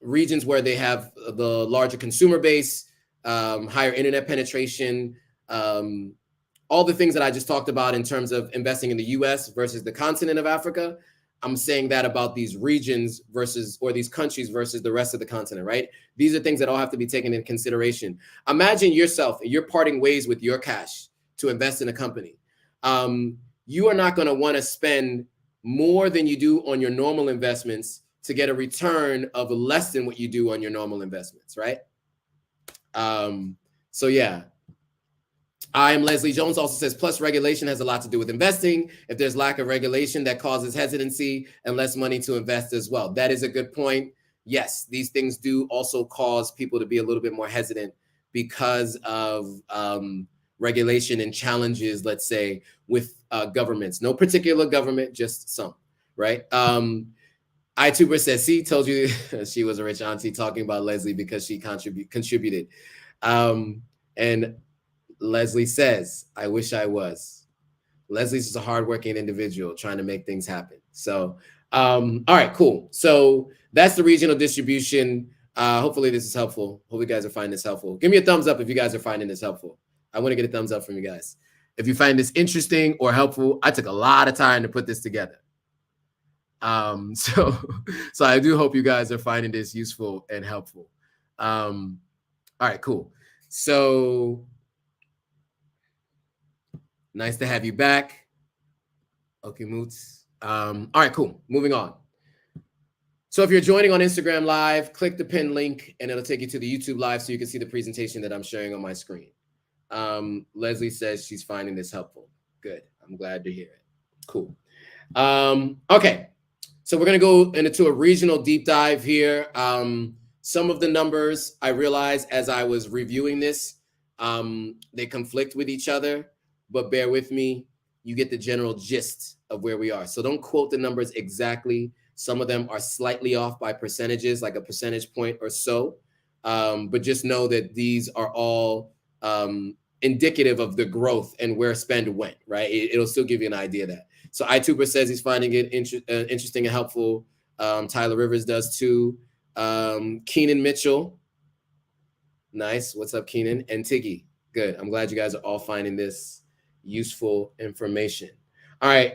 regions where they have the larger consumer base, higher internet penetration, all the things that I just talked about in terms of investing in the US versus the continent of Africa. I'm saying that about these regions or these countries versus the rest of the continent, right? These are things that all have to be taken into consideration. Imagine yourself, you're parting ways with your cash to invest in a company. You are not going to want to spend more than you do on your normal investments to get a return of less than what you do on your normal investments, right? So yeah. I am Leslie Jones also says, plus regulation has a lot to do with investing. If there's lack of regulation, that causes hesitancy and less money to invest as well. That is a good point. Yes, these things do also cause people to be a little bit more hesitant because of regulation and challenges, let's say, with governments. No particular government, just some, right? iTuber says, see, told you she was a rich auntie, talking about Leslie because she contributed. And Leslie says, I wish I was. Leslie's just a hardworking individual trying to make things happen. So, all right, cool. So that's the regional distribution. Hopefully this is helpful. Hope you guys are finding this helpful. Give me a thumbs up if you guys are finding this helpful. I want to get a thumbs up from you guys. If you find this interesting or helpful, I took a lot of time to put this together. So I do hope you guys are finding this useful and helpful. All right, cool. So nice to have you back. Okay, Moots. All right, cool. Moving on. So if you're joining on Instagram Live, click the pin link and it'll take you to the YouTube Live so you can see the presentation that I'm sharing on my screen. Leslie says she's finding this helpful. Good. I'm glad to hear it. Cool. Okay. So we're going to go into a regional deep dive here. Some of the numbers I realized as I was reviewing this, they conflict with each other, but bear with me. You get the general gist of where we are. So don't quote the numbers exactly. Some of them are slightly off by percentages, like a percentage point or so. But just know that these are all indicative of the growth and where spend went, right? It'll still give you an idea of that. So iTuber says he's finding it interesting and helpful. Tyler Rivers does too. Keenan Mitchell. Nice. What's up, Keenan? And Tiggy. Good. I'm glad you guys are all finding this useful information. All right.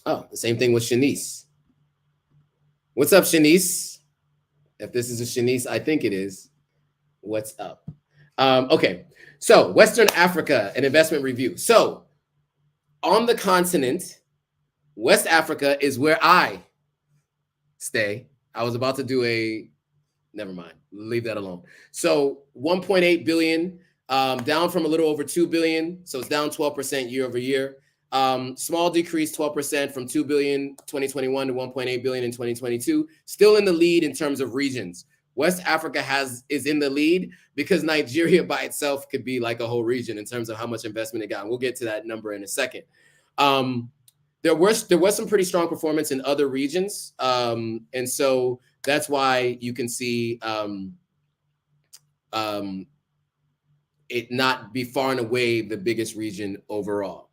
Oh, the same thing with Shanice. What's up, Shanice? If this is a Shanice, I think it is. What's up? Okay. So Western Africa, an investment review. So on the continent, West Africa is where I stay. I was about to do never mind, leave that alone. So 1.8 billion, down from a little over 2 billion. So it's down 12% year over year. Small decrease, 12% from 2 billion 2021 to 1.8 billion in 2022. Still in the lead in terms of regions. West Africa is in the lead because Nigeria by itself could be like a whole region in terms of how much investment it got. And we'll get to that number in a second. There was some pretty strong performance in other regions. And so that's why you can see it not be far and away the biggest region overall.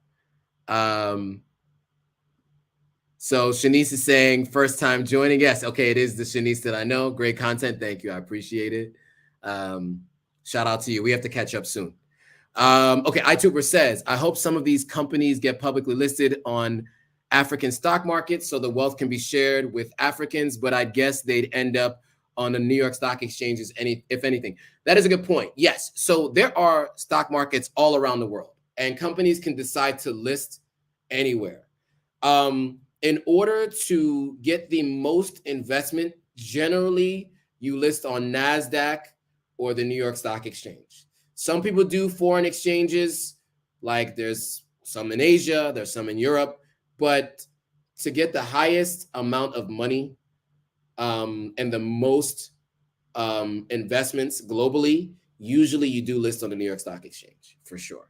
So Shanice is saying first time joining. Yes, okay, it is the Shanice that I know. Great content. Thank you. I appreciate it. Shout out to you. We have to catch up soon. Okay, iTuber says, I hope some of these companies get publicly listed on African stock markets so the wealth can be shared with Africans, but I guess they'd end up on the New York Stock Exchanges, if anything. That is a good point. Yes, so there are stock markets all around the world, and companies can decide to list anywhere. In order to get the most investment, generally you list on NASDAQ or the New York Stock Exchange. Some people do foreign exchanges, like there's some in Asia, there's some in Europe, but to get the highest amount of money and the most investments globally, usually you do list on the New York Stock Exchange for sure.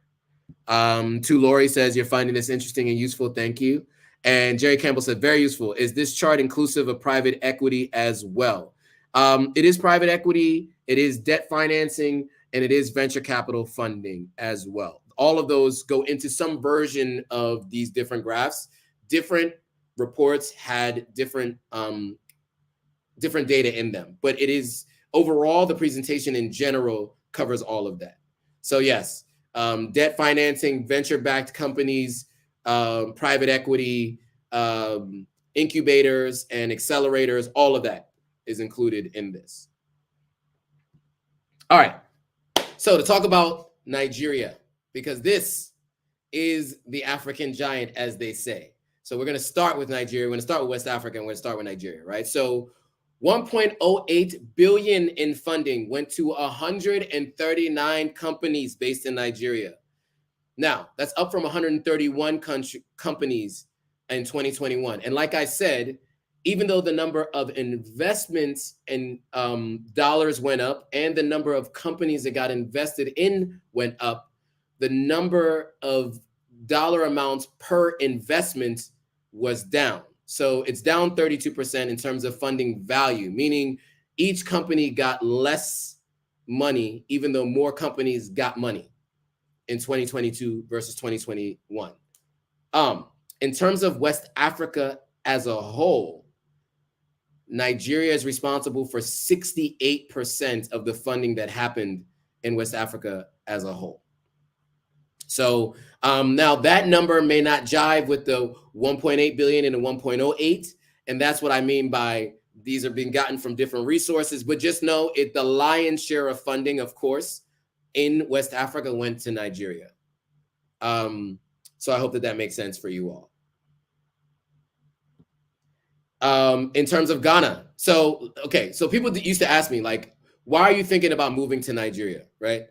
To Lori says, you're finding this interesting and useful. Thank you. And Jerry Campbell said, very useful. Is this chart inclusive of private equity as well? It is private equity, it is debt financing, and it is venture capital funding as well. All of those go into some version of these different graphs. Different reports had different data in them, but it is overall the presentation in general covers all of that. So yes, debt financing, venture-backed companies, private equity, incubators and accelerators, all of that is included in this. All right, so to talk about Nigeria, because this is the African giant, as they say. So we're going to start with Nigeria. We're going to start with West Africa, and we're going to start with Nigeria, right? So 1.08 billion in funding went to 139 companies based in Nigeria. Now, that's up from 131 companies in 2021. And like I said, even though the number of investments and dollars went up and the number of companies that got invested in went up, the number of dollar amounts per investment was down. So it's down 32% in terms of funding value, meaning each company got less money, even though more companies got money in 2022 versus 2021. In terms of West Africa as a whole, Nigeria is responsible for 68% of the funding that happened in West Africa as a whole. So now that number may not jive with the 1.8 billion and the 1.08, and that's what I mean by these are being gotten from different resources. But just know the lion's share of funding, of course, in West Africa went to Nigeria. So I hope that makes sense for you all. In terms of Ghana, so people used to ask me, like, why are you thinking about moving to Nigeria, right?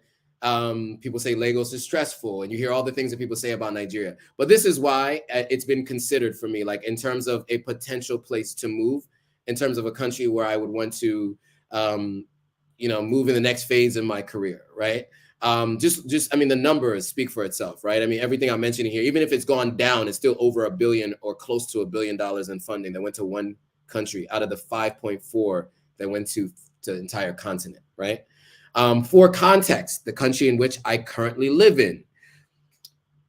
People say Lagos is stressful, and you hear all the things that people say about Nigeria. But this is why it's been considered for me, like in terms of a potential place to move, in terms of a country where I would want to, move in the next phase of my career, right? I mean, the numbers speak for itself, right? I mean, everything I'm mentioning here, even if it's gone down, it's still over $1 billion or close to $1 billion in funding that went to one country out of the 5.4 that went to the entire continent, right? For context, the country in which I currently live in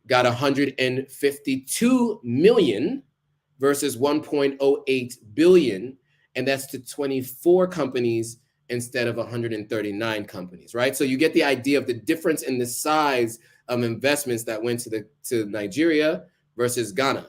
got 152 million versus 1.08 billion, and that's to 24 companies instead of 139 companies, right? So you get the idea of the difference in the size of investments that went to Nigeria versus Ghana.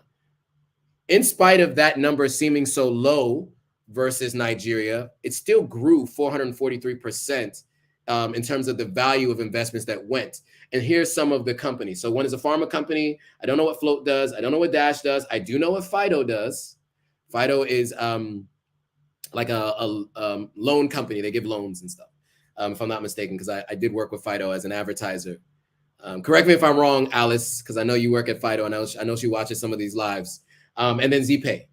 In spite of that number seeming so low versus Nigeria, it still grew 443% in terms of the value of investments that went. And here's some of the companies. So one is a pharma company. I don't know what Float does. I don't know what Dash does. I do know what Fido does. Fido is like a loan company. They give loans and stuff, if I'm not mistaken, because I did work with Fido as an advertiser. Correct me if I'm wrong, Alice, because I know you work at Fido. I know she watches some of these lives. And then ZPay,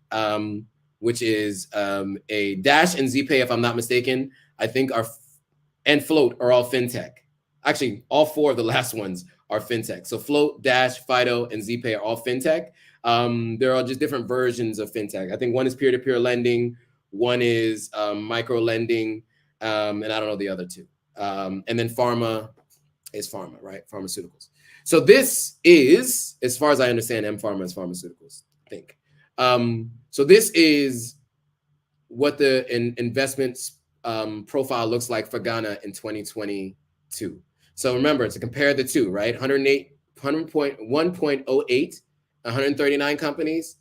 which is a Dash and ZPay, if I'm not mistaken, I think and Float are all fintech. Actually, all four of the last ones are fintech. So Float, Dash, Fido, and ZPay are all fintech. There are just different versions of fintech. I think one is peer-to-peer lending, one is micro lending, and I don't know the other two. And then pharma is pharma, right? Pharmaceuticals. So this is, as far as I understand, M-Pharma is pharmaceuticals, I think. So this is what the investments profile looks like for Ghana in 2022. So remember, to compare the two, right? 1.08, 139 companies,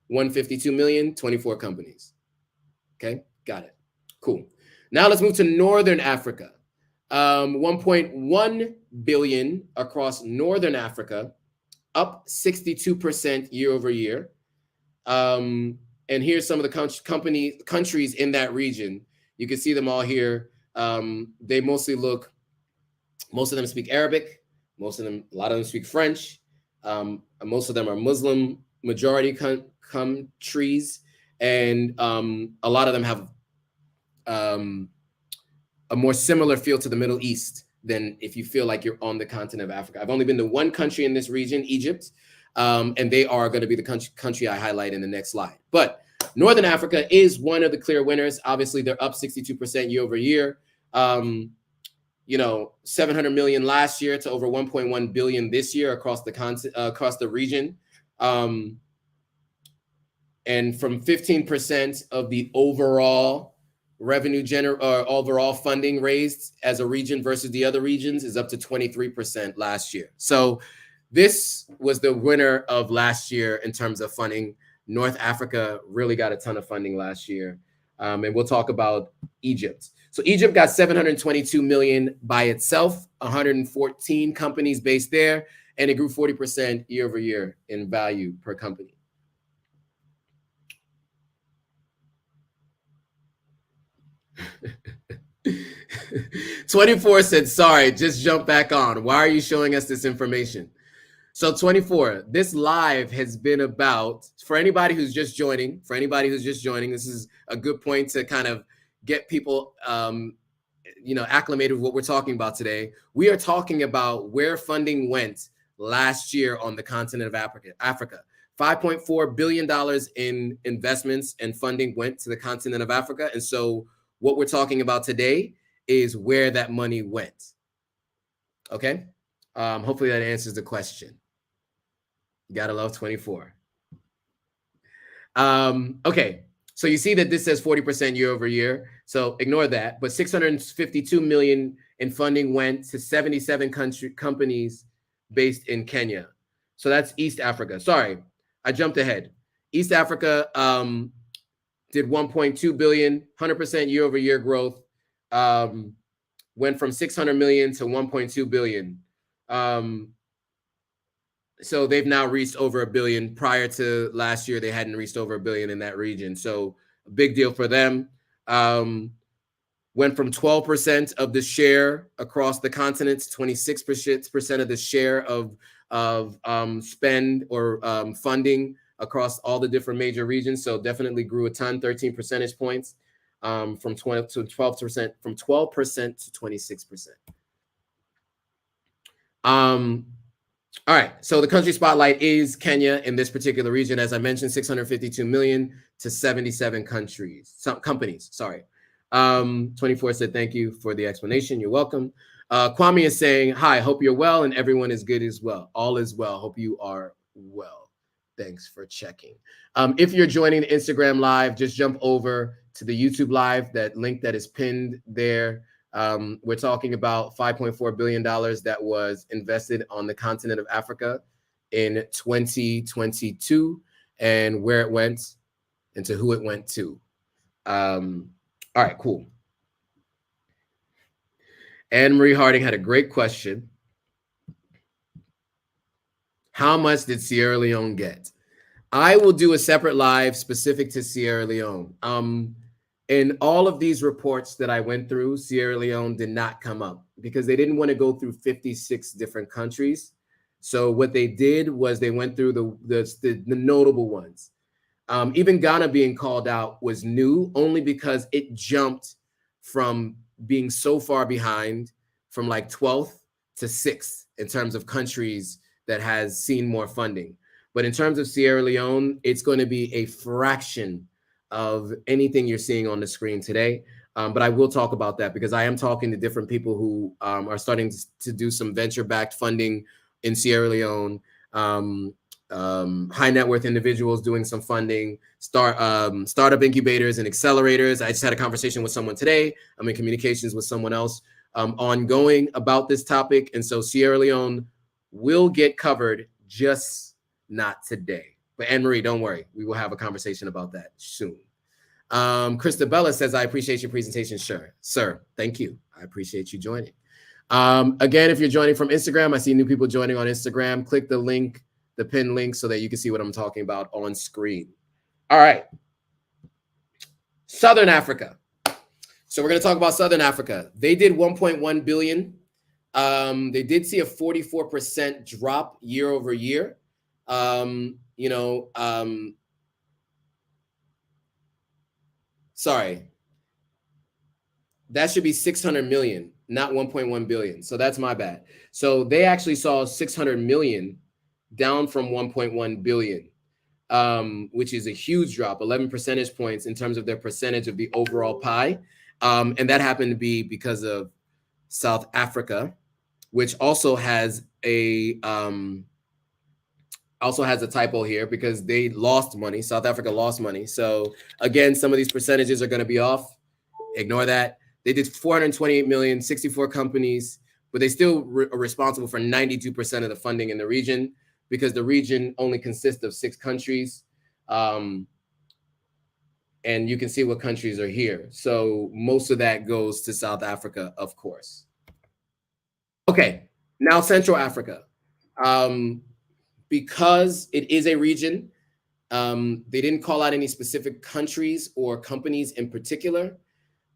152 million, 24 companies. Okay, got it. Cool. Now let's move to Northern Africa. 1.1 billion across Northern Africa, up 62% year over year. And here's some of the countries in that region. You can see them all here. They most of them speak Arabic. A lot of them speak French. Most of them are Muslim majority countries. And a lot of them have a more similar feel to the Middle East than if you feel like you're on the continent of Africa. I've only been to one country in this region, Egypt, and they are going to be the country I highlight in the next slide. But Northern Africa is one of the clear winners. Obviously, they're up 62% year over year. 700 million last year to over 1.1 billion this year across the region. And from 15% of the overall revenue overall funding raised as a region versus the other regions is up to 23% last year. So this was the winner of last year in terms of funding. North Africa really got a ton of funding last year. And we'll talk about Egypt. So Egypt got 722 million by itself, 114 companies based there, and it grew 40% year over year in value per company. 24 said, sorry, just jump back on. Why are you showing us this information? So 24, this live has been about, for anybody who's just joining, this is a good point to kind of get people, acclimated with what we're talking about today. We are talking about where funding went last year on the continent of Africa. $5.4 billion in investments and funding went to the continent of Africa. And so what we're talking about today is where that money went. Okay. Hopefully that answers the question. You gotta love 24. Okay. So you see that this says 40% year over year. So ignore that. But 652 million in funding went to 77 companies based in Kenya. So that's East Africa. Sorry, I jumped ahead. East Africa did 1.2 billion, 100% year over year growth. Went from 600 million to 1.2 billion. So they've now reached over $1 billion. Prior to last year, they hadn't reached over $1 billion in that region. So a big deal for them. Went from 12% of the share across the continent to 26% of the share of spend or funding across all the different major regions. So definitely grew a ton, 13 percentage points, from 12% to 26%. All right, so the country spotlight is Kenya in this particular region. As I mentioned, 652 million to 77 companies, sorry. 24 said, thank you for the explanation. You're welcome. Kwame is saying, hi, hope you're well and everyone is good as well. All is well. Hope you are well. Thanks for checking. If you're joining the Instagram live, just jump over to the YouTube live, that link that is pinned there. We're talking about $5.4 billion that was invested on the continent of Africa in 2022 and where it went and to who it went to. All right, cool. Anne-Marie Harding had a great question. How much did Sierra Leone get? I will do a separate live specific to Sierra Leone. In all of these reports that I went through, Sierra Leone did not come up because they didn't want to go through 56 different countries. So what they did was they went through the notable ones. Even Ghana being called out was new only because it jumped from being so far behind from like 12th to 6th in terms of countries that has seen more funding. But in terms of Sierra Leone, it's going to be a fraction of anything you're seeing on the screen today. But I will talk about that because I am talking to different people who are starting to do some venture-backed funding in Sierra Leone, high net worth individuals doing some funding, startup incubators and accelerators. I just had a conversation with someone today. I'm in communications with someone else ongoing about this topic. And so Sierra Leone will get covered, just not today. But Anne-Marie, don't worry. We will have a conversation about that soon. Christabella says, I appreciate your presentation. Sure, sir. Thank you. I appreciate you joining. Again, if you're joining from Instagram, I see new people joining on Instagram. Click the link, the pin link, so that you can see what I'm talking about on screen. All right. Southern Africa. So we're going to talk about Southern Africa. They did 1.1 billion. They did see a 44% drop year over year. Sorry, that should be 600 million, not 1.1 billion. So that's my bad. So they actually saw 600 million down from 1.1 billion, which is a huge drop, 11 percentage points in terms of their percentage of the overall pie. And that happened to be because of South Africa, which also has a typo here because they lost money. South Africa lost money. So again, some of these percentages are going to be off. Ignore that. They did 428 million, 64 companies, but they still are responsible for 92% of the funding in the region because the region only consists of 6 countries. And you can see what countries are here. So most of that goes to South Africa, of course. Okay, now Central Africa. Because it is a region, they didn't call out any specific countries or companies in particular.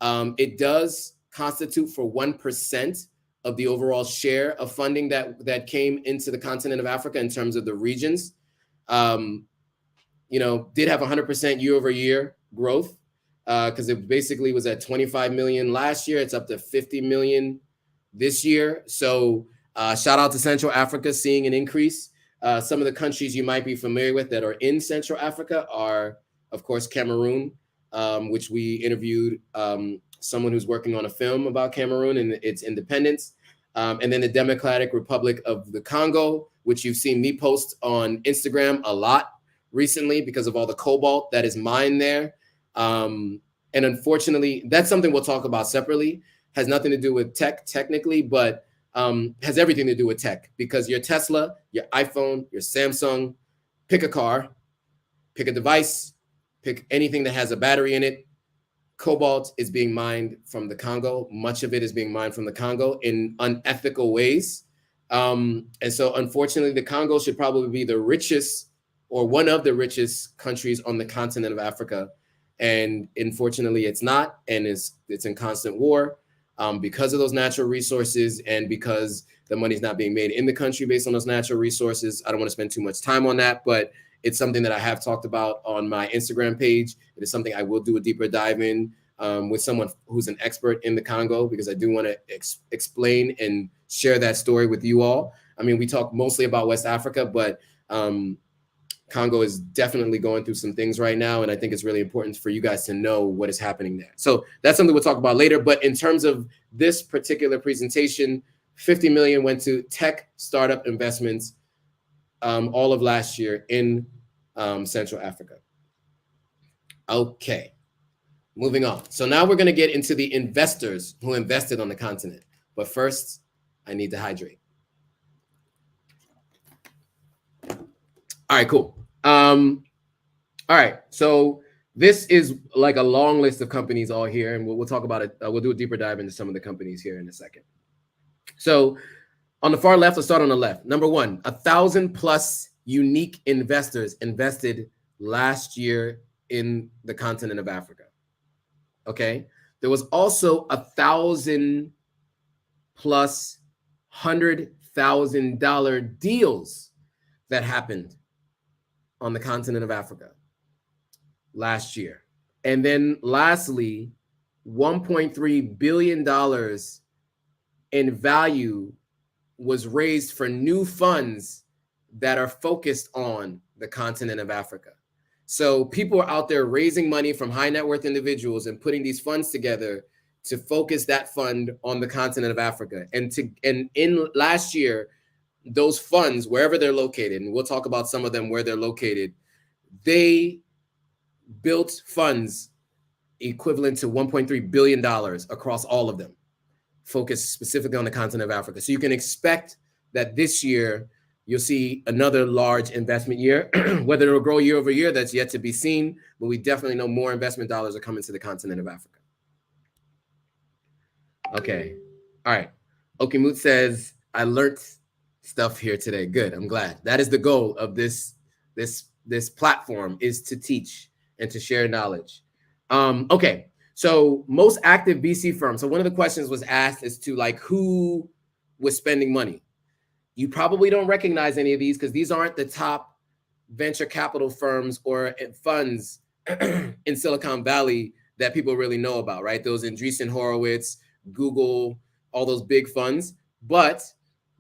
It does constitute for 1% of the overall share of funding that came into the continent of Africa in terms of the regions. Did have 100% year over year growth because it basically was at 25 million last year. It's up to 50 million this year. So shout out to Central Africa seeing an increase. Some of the countries you might be familiar with that are in Central Africa are, of course, Cameroon, which we interviewed someone who's working on a film about Cameroon and its independence. And then the Democratic Republic of the Congo, which you've seen me post on Instagram a lot recently because of all the cobalt that is mined there. And unfortunately, that's something we'll talk about separately. Has nothing to do with tech technically, but has everything to do with tech because your Tesla, your iPhone, your Samsung, pick a car, pick a device, pick anything that has a battery in it. Cobalt is being mined from the Congo. Much of it is being mined from the Congo in unethical ways. And so unfortunately, the Congo should probably be the richest or one of the richest countries on the continent of Africa. And unfortunately, it's not, and it's in constant war. Because of those natural resources and because the money's not being made in the country based on those natural resources. I don't want to spend too much time on that, but it's something that I have talked about on my Instagram page. It is something I will do a deeper dive in with someone who's an expert in the Congo because I do want to explain and share that story with you all. I mean, we talk mostly about West Africa, but Congo is definitely going through some things right now, and I think it's really important for you guys to know what is happening there. So that's something we'll talk about later. But in terms of this particular presentation, 50 million went to tech startup investments all of last year in Central Africa. Okay, moving on. So now we're going to get into the investors who invested on the continent. But first, I need to hydrate. All right, cool. All right, so this is like a long list of companies all here, and we'll talk about it. We'll do a deeper dive into some of the companies here in a second. So on the far left, let's start on the left. Number one, 1,000+ unique investors invested last year in the continent of Africa. Okay, there was also 1,000+ $100,000 deals that happened on the continent of Africa last year. And then lastly, $1.3 billion in value was raised for new funds that are focused on the continent of Africa. So people are out there raising money from high net worth individuals and putting these funds together to focus that fund on the continent of Africa. And in last year, those funds, wherever they're located, and we'll talk about some of them where they're located, they built funds equivalent to $1.3 billion across all of them, focused specifically on the continent of Africa. So you can expect that this year you'll see another large investment year. Whether it'll grow year over year, that's yet to be seen, but we definitely know more investment dollars are coming to the continent of Africa. Okay. All right. Okimut says, I learned stuff here today. Good. I'm glad. That is the goal of this platform, is to teach and to share knowledge. Okay. So most active VC firms. So one of the questions was asked as to like who was spending money. You probably don't recognize any of these because these aren't the top venture capital firms or funds in Silicon Valley that people really know about, right? Those Andreessen Horowitz, Google, all those big funds, but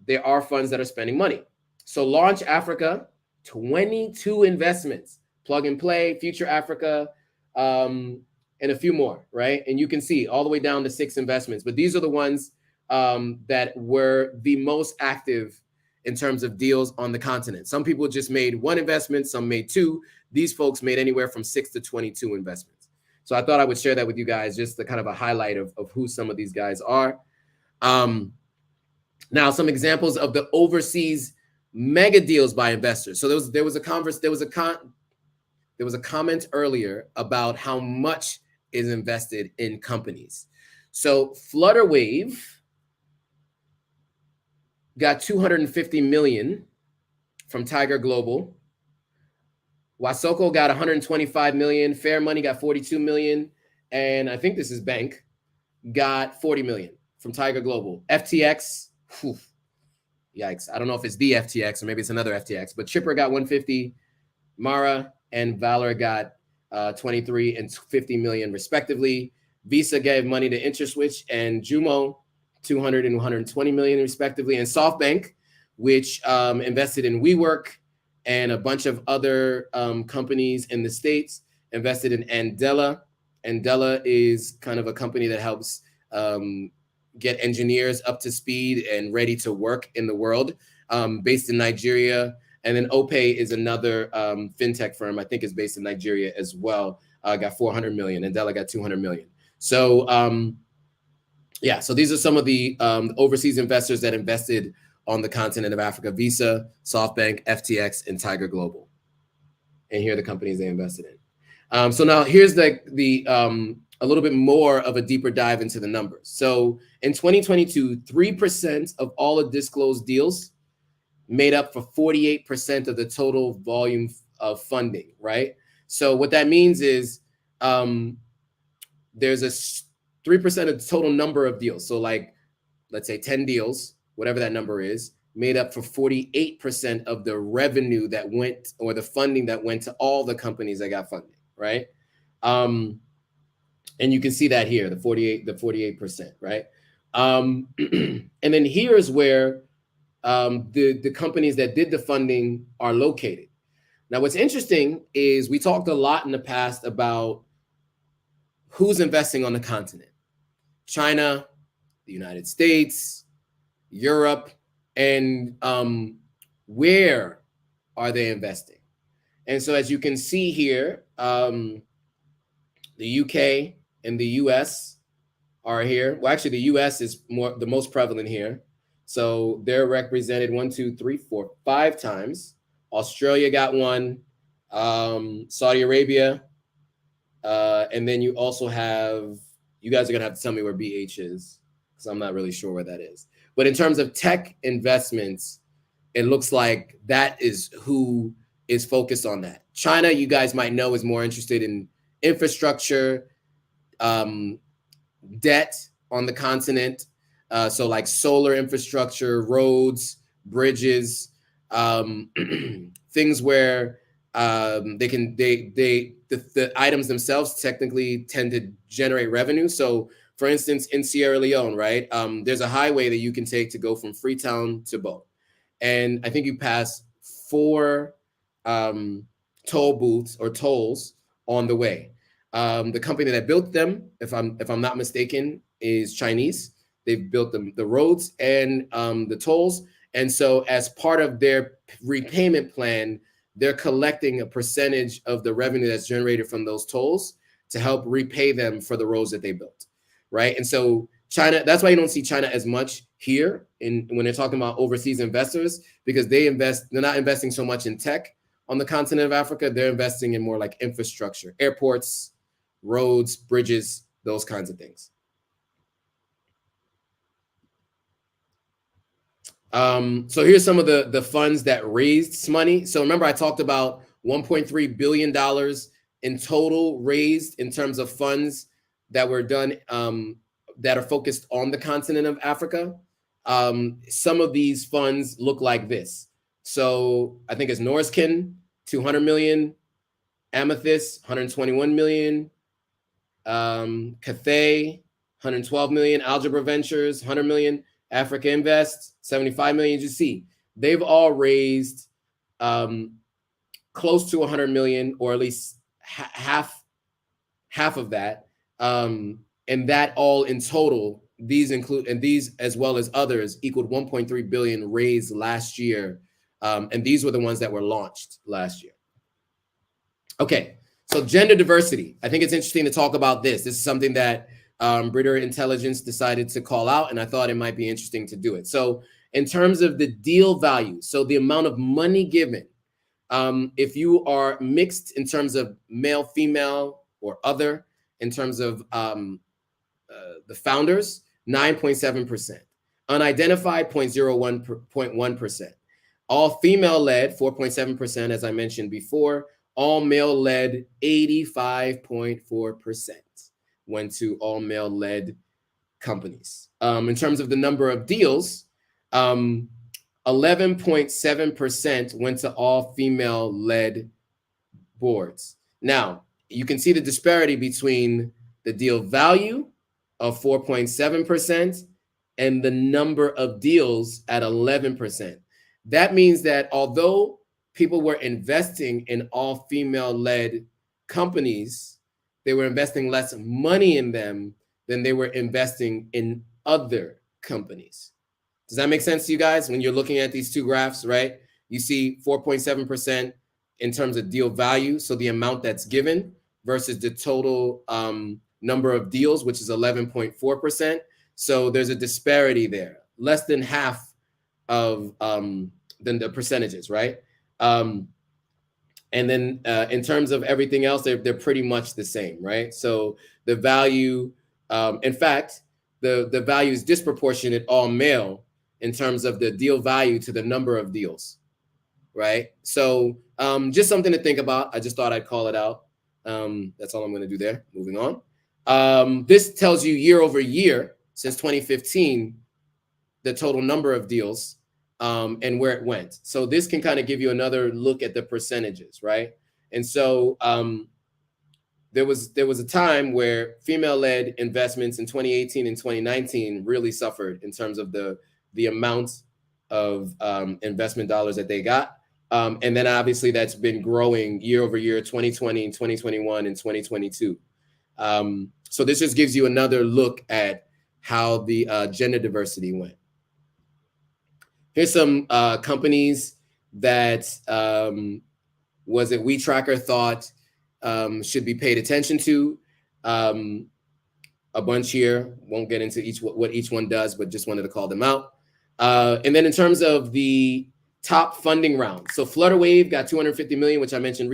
there are funds that are spending money. So Launch Africa, 22 investments, Plug and Play, Future Africa, and a few more, right? And you can see all the way down to 6 investments, but these are the ones that were the most active in terms of deals on the continent. Some people just made 1 investment, some made 2. These folks made anywhere from 6 to 22 investments. So I thought I would share that with you guys, just the kind of a highlight of who some of these guys are. Now, some examples of the overseas mega deals by investors. So there was a comment earlier about how much is invested in companies. So Flutterwave got $250 million from Tiger Global. Wasoko got $125 million. Fair Money got $42 million. And I think this is Bank, got $40 million from Tiger Global. FTX, whew, yikes. I don't know if it's the FTX or maybe it's another FTX, but Chipper got $150. Mara and Valor got 23 and 50 million respectively. Visa gave money to InterSwitch and Jumo, 200 and 120 million respectively. And SoftBank, which invested in WeWork and a bunch of other companies in the States, invested in Andela. Andela is kind of a company that helps get engineers up to speed and ready to work in the world, based in Nigeria. And then OPay is another fintech firm, I think is based in Nigeria as well, got 400 million. Andela got 200 million. So yeah, so these are some of the overseas investors that invested on the continent of Africa: Visa, SoftBank, FTX, and Tiger Global. And here are the companies they invested in. So now here's a little bit more of a deeper dive into the numbers. So in 2022, 3% of all the disclosed deals made up for 48% of the total volume of funding, right? So what that means is there's a 3% of the total number of deals. So like, let's say 10 deals, whatever that number is, made up for 48% of the revenue that went, or the funding that went to all the companies that got funding, right? And you can see that here, the 48%, right? And then here's where the companies that did the funding are located. Now, what's interesting is we talked a lot in the past about who's investing on the continent: China, the United States, Europe, and where are they investing? And so, as you can see here, the UK and the US are here. Well, actually, the US is the most prevalent here. So they're represented 1, 2, 3, 4, 5 times. Australia got one, Saudi Arabia, and then you also have, you guys are gonna have to tell me where BH is, because I'm not really sure where that is. But in terms of tech investments, it looks like that is who is focused on that. China, you guys might know, is more interested in infrastructure, debt on the continent. So like solar infrastructure, roads, bridges, things where the items themselves technically tend to generate revenue. So for instance, in Sierra Leone, right, there's a highway that you can take to go from Freetown to Bo. And I think you pass 4 toll booths or tolls on the way. The company that built them, if I'm not mistaken, is Chinese. They've built the roads and the tolls. And so as part of their repayment plan, they're collecting a percentage of the revenue that's generated from those tolls to help repay them for the roads that they built, right? And so China, that's why you don't see China as much here when they're talking about overseas investors, because they're not investing so much in tech on the continent of Africa. They're investing in more like infrastructure, airports, roads, bridges, those kinds of things. So here's some of the funds that raised money. So remember, I talked about $1.3 billion in total raised in terms of funds that were done, that are focused on the continent of Africa. Some of these funds look like this. So I think it's Norskin, 200 million, Amethyst, 121 million, Cathay, 112 million, Algebra Ventures, 100 million, Africa Invest, 75 million. You see, they've all raised close to 100 million, or at least half of that. And that all in total, these include, and these as well as others, equaled 1.3 billion raised last year. And these were the ones that were launched last year. Okay, so gender diversity. I think it's interesting to talk about this. This is something that Britter Intelligence decided to call out, and I thought it might be interesting to do it. So in terms of the deal value, so the amount of money given, if you are mixed in terms of male, female, or other, in terms of the founders, 9.7%. Unidentified, 0.1%. All female led, 4.7%, as I mentioned before. All male led, 85.4% went to all male led companies. In terms of the number of deals, 11.7% went to all female led boards. Now, you can see the disparity between the deal value of 4.7% and the number of deals at 11%. That means that although people were investing in all female led companies, they were investing less money in them than they were investing in other companies. Does that make sense to you guys? When you're looking at these two graphs, right? You see 4.7% in terms of deal value, so the amount that's given, versus the total number of deals, which is 11.4%. So there's a disparity there, less than half of than the percentages, right? And then in terms of everything else, they're pretty much the same, right? So the value, in fact, the value is disproportionate all male in terms of the deal value to the number of deals, right? So just something to think about. I just thought I'd call it out. That's all I'm going to do there. Moving on. This tells you year over year since 2015 the total number of deals and where it went. So this can kind of give you another look at the percentages, right? And so there was a time where female-led investments in 2018 and 2019 really suffered in terms of the amount of investment dollars that they got. And then obviously that's been growing year over year, 2020, 2021, and 2022. So this just gives you another look at how the gender diversity went. Here's some companies that WeTracker thought should be paid attention to. A bunch here, won't get into what each one does, but just wanted to call them out. And then in terms of the top funding round, so Flutterwave got 250 million, which I mentioned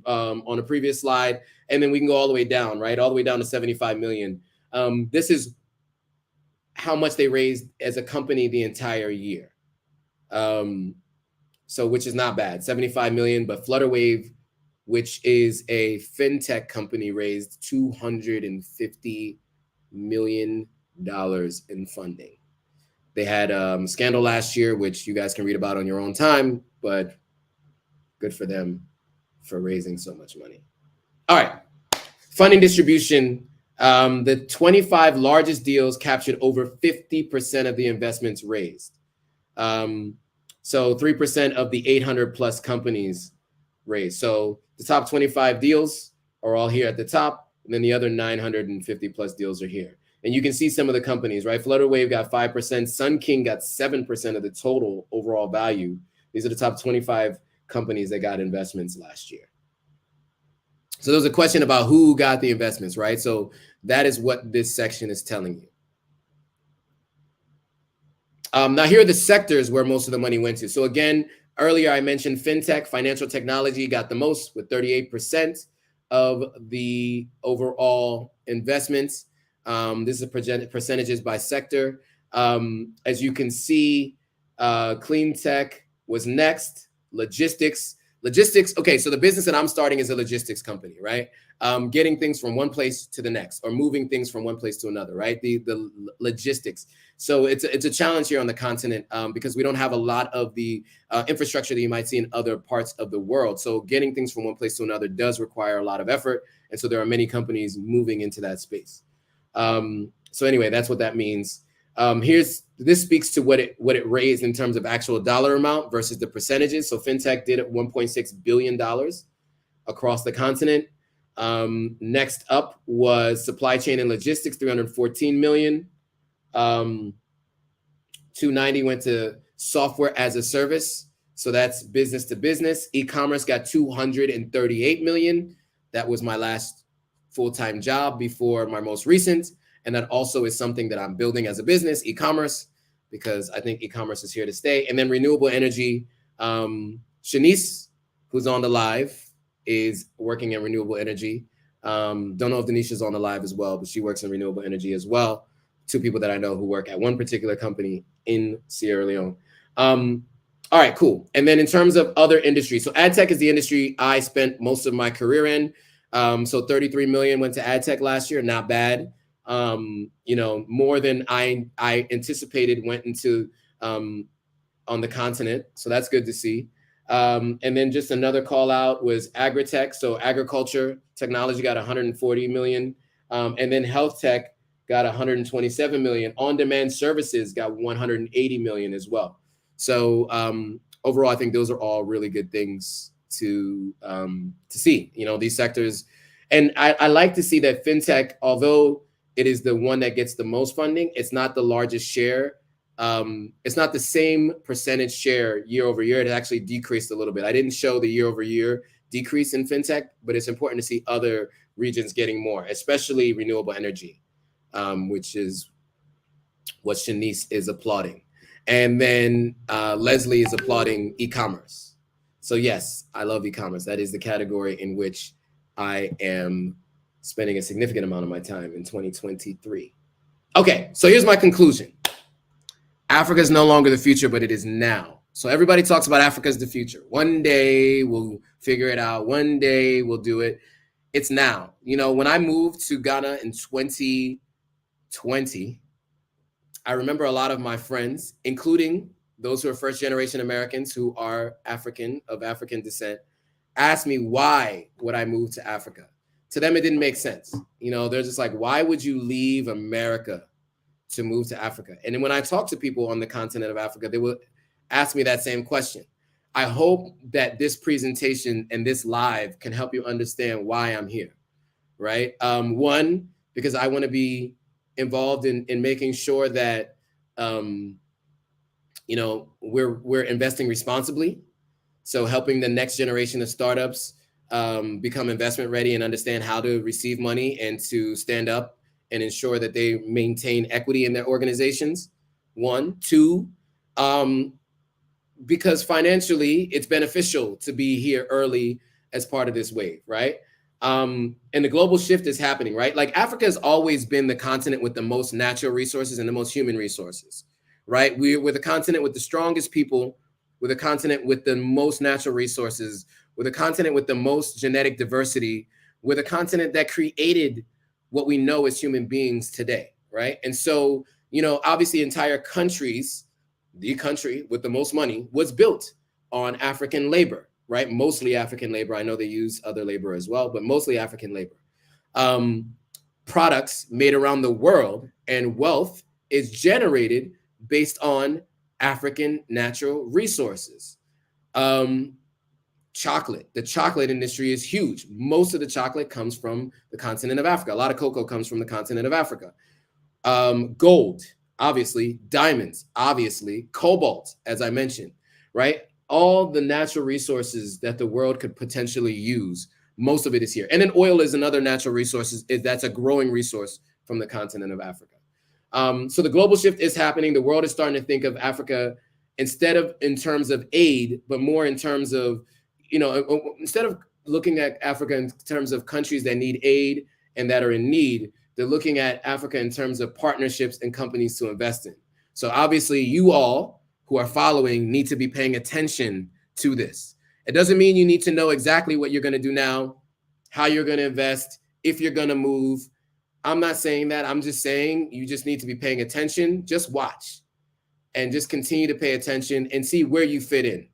on a previous slide, and then we can go all the way down, right? All the way down to 75 million. This is how much they raised as a company the entire year. So which is not bad, 75 million, but Flutterwave, which is a fintech company, raised $250 million in funding. They had scandal last year, which you guys can read about on your own time, but good for them for raising so much money. All right, funding distribution. The 25 largest deals captured over 50% of the investments raised. So 3% of the 800 plus companies raised. So the top 25 deals are all here at the top, and then the other 950 plus deals are here. And you can see some of the companies, right? Flutterwave got 5%, Sun King got 7% of the total overall value. These are the top 25 companies that got investments last year. So there was a question about who got the investments, right? So that is what this section is telling you. Now here are the sectors where most of the money went to. So again, earlier I mentioned fintech, financial technology got the most with 38% of the overall investments. This is percentages by sector. As you can see, clean tech was next, logistics. Okay, so the business that I'm starting is a logistics company, right? Getting things from one place to the next, or moving things from one place to another, right? The logistics. So it's a challenge here on the continent because we don't have a lot of the infrastructure that you might see in other parts of the world. So getting things from one place to another does require a lot of effort, and so there are many companies moving into that space. So anyway, that's what that means. This speaks to what it raised in terms of actual dollar amount versus the percentages. So fintech did $1.6 billion across the continent. Next up was supply chain and logistics, 314 million. 290 went to software as a service. So that's business to business. E-commerce got 238 million. That was my last full-time job before my most recent. And that also is something that I'm building as a business, e-commerce, because I think e-commerce is here to stay. And then renewable energy. Shanice, who's on the live, is working in renewable energy. Don't know if Denisha is on the live as well, but she works in renewable energy as well. Two people that I know who work at one particular company in Sierra Leone. All right, cool. And then in terms of other industries, so ad tech is the industry I spent most of my career in. So 33 million went to ad tech last year, not bad. More than I anticipated went into on the continent. So that's good to see. And then just another call out was agritech. So agriculture technology got 140 million. And then health tech got 127 million. On-demand services got 180 million as well. So overall, I think those are all really good things to see, these sectors. And I like to see that fintech, although it is the one that gets the most funding, it's not the largest share. It's not the same percentage share year over year. It actually decreased a little bit. I didn't show the year over year decrease in fintech, but it's important to see other regions getting more, especially renewable energy, which is what Shanice is applauding. And then Leslie is applauding e-commerce. So yes, I love e-commerce. That is the category in which I am spending a significant amount of my time in 2023. Okay, so here's my conclusion. Africa is no longer the future, but it is now. So everybody talks about Africa as the future. One day we'll figure it out. One day we'll do it. It's now. When I moved to Ghana in 2020, I remember a lot of my friends, including those who are first-generation Americans who are of African descent, asked me why would I move to Africa. To them, it didn't make sense. You know, they're just like, why would you leave America to move to Africa? And then when I talk to people on the continent of Africa, they will ask me that same question. I hope that this presentation and this live can help you understand why I'm here, right? One, because I want to be involved in making sure that, you know, we're investing responsibly. So helping the next generation of startups become investment ready and understand how to receive money and to stand up and ensure that they maintain equity in their organizations. One, two, because financially it's beneficial to be here early as part of this wave, right? And the global shift is happening, right? Like Africa has always been the continent with the most natural resources and the most human resources, right? We're the continent with the strongest people, we're the continent with the most natural resources, we're the continent with the most genetic diversity, we're the continent that created what we know as human beings today, right? And so, you know, obviously entire countries, the country with the most money was built on African labor, right? Mostly African labor. I know they use other labor as well, but mostly African labor. Products made around the world and wealth is generated based on African natural resources. Chocolate. The chocolate industry is huge. Most of the chocolate comes from the continent of Africa. A lot of cocoa comes from the continent of Africa. Gold, obviously, diamonds, obviously, cobalt, as I mentioned, right? All the natural resources that the world could potentially use, most of it is here. And then oil is another natural resource. That's a growing resource from the continent of Africa. So the global shift is happening. The world is starting to think of Africa instead of in terms of aid, but more in terms of, you know, instead of looking at Africa in terms of countries that need aid and that are in need, they're looking at Africa in terms of partnerships and companies to invest in. So obviously you all who are following need to be paying attention to this. It doesn't mean you need to know exactly what you're going to do now, how you're going to invest, if you're going to move. I'm not saying that. I'm just saying you just need to be paying attention. Just watch and just continue to pay attention and see where you fit in.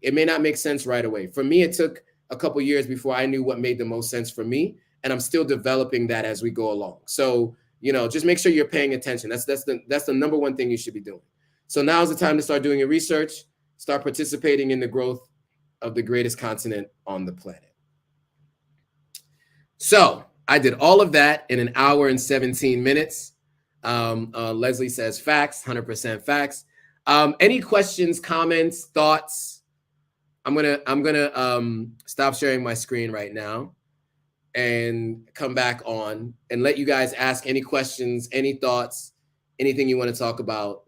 It may not make sense right away. For me, it took a couple of years before I knew what made the most sense for me. And I'm still developing that as we go along. So, you know, just make sure you're paying attention. That's the number one thing you should be doing. So now's the time to start doing your research, start participating in the growth of the greatest continent on the planet. So I did all of that in 1 hour and 17 minutes. Leslie says facts, 100% facts. Any questions, comments, thoughts? I'm gonna stop sharing my screen right now and come back on and let you guys ask any questions, any thoughts, anything you want to talk about.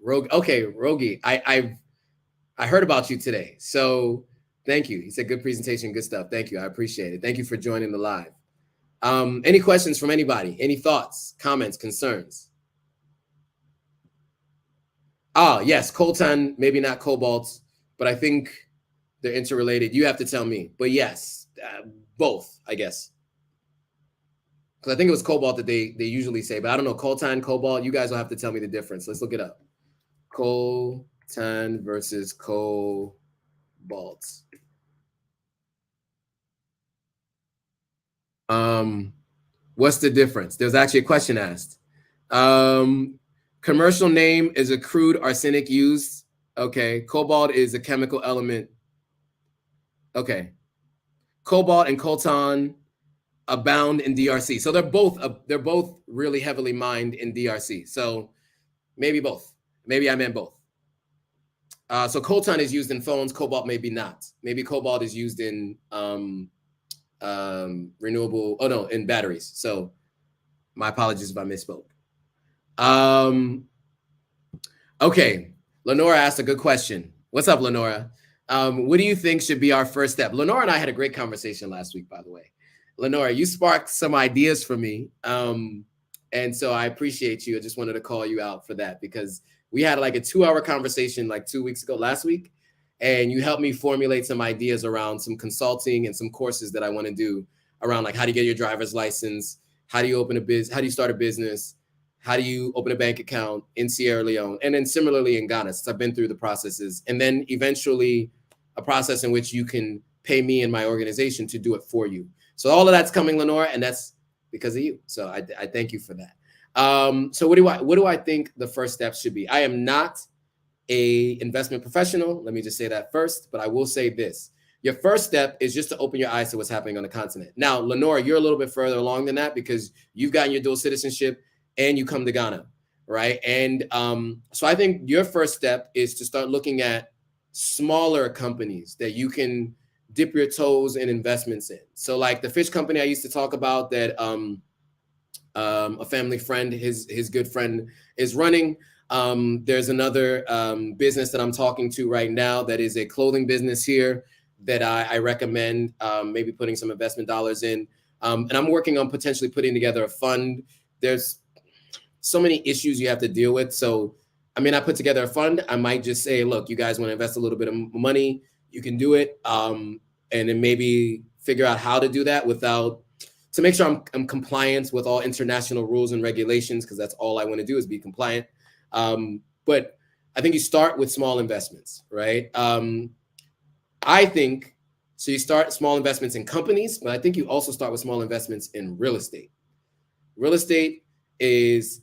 Rogi, I heard about you today, so thank you. He said good presentation, good stuff. Thank you, I appreciate it. Thank you for joining the live. Any questions from anybody? Any thoughts, comments, concerns? Ah, yes, coltan, maybe not cobalt, but I think they're interrelated. You have to tell me. But yes, both, I guess. Because I think it was cobalt that they usually say, but I don't know. Coltan, cobalt, you guys will have to tell me the difference. Let's look it up. Coltan versus cobalt. What's the difference? There's actually a question asked. Commercial name is a crude arsenic used. Okay. Cobalt is a chemical element. Okay. Cobalt and coltan abound in DRC. So they're both really heavily mined in DRC. So maybe both. Maybe I meant both. So coltan is used in phones. Cobalt maybe not. Maybe cobalt is used in renewable. Oh no, in batteries. So my apologies if I misspoke. Okay, Lenora asked a good question. What's up, Lenora? What do you think should be our first step? Lenora and I had a great conversation last week, by the way. Lenora, you sparked some ideas for me. And so I appreciate you. I just wanted to call you out for that because we had like a 2-hour conversation like 2 weeks ago, last week. And you helped me formulate some ideas around some consulting and some courses that I want to do around like how to get your driver's license, how do you open a business, how do you start a business, how do you open a bank account in Sierra Leone, and then similarly in Ghana, since I've been through the processes, and then eventually a process in which you can pay me and my organization to do it for you. So all of that's coming, Lenora, and that's because of you. So I thank you for that. So what do I think the first step should be? I am not a investment professional. Let me just say that first, but I will say this. Your first step is just to open your eyes to what's happening on the continent. Now, Lenora, you're a little bit further along than that because you've gotten your dual citizenship and you come to Ghana, right? And so I think your first step is to start looking at smaller companies that you can dip your toes in investments in. So like the fish company I used to talk about that a family friend, his good friend is running. There's another business that I'm talking to right now that is a clothing business here that I recommend maybe putting some investment dollars in. And I'm working on potentially putting together a fund. There's so many issues you have to deal with. So I mean, I put together a fund. I might just say, look, you guys want to invest a little bit of money, you can do it. And then maybe figure out how to do that to make sure I'm compliant with all international rules and regulations, because that's all I want to do is be compliant. But I think you start with small investments, right? I think so. You start small investments in companies, but I think you also start with small investments in real estate. Real estate is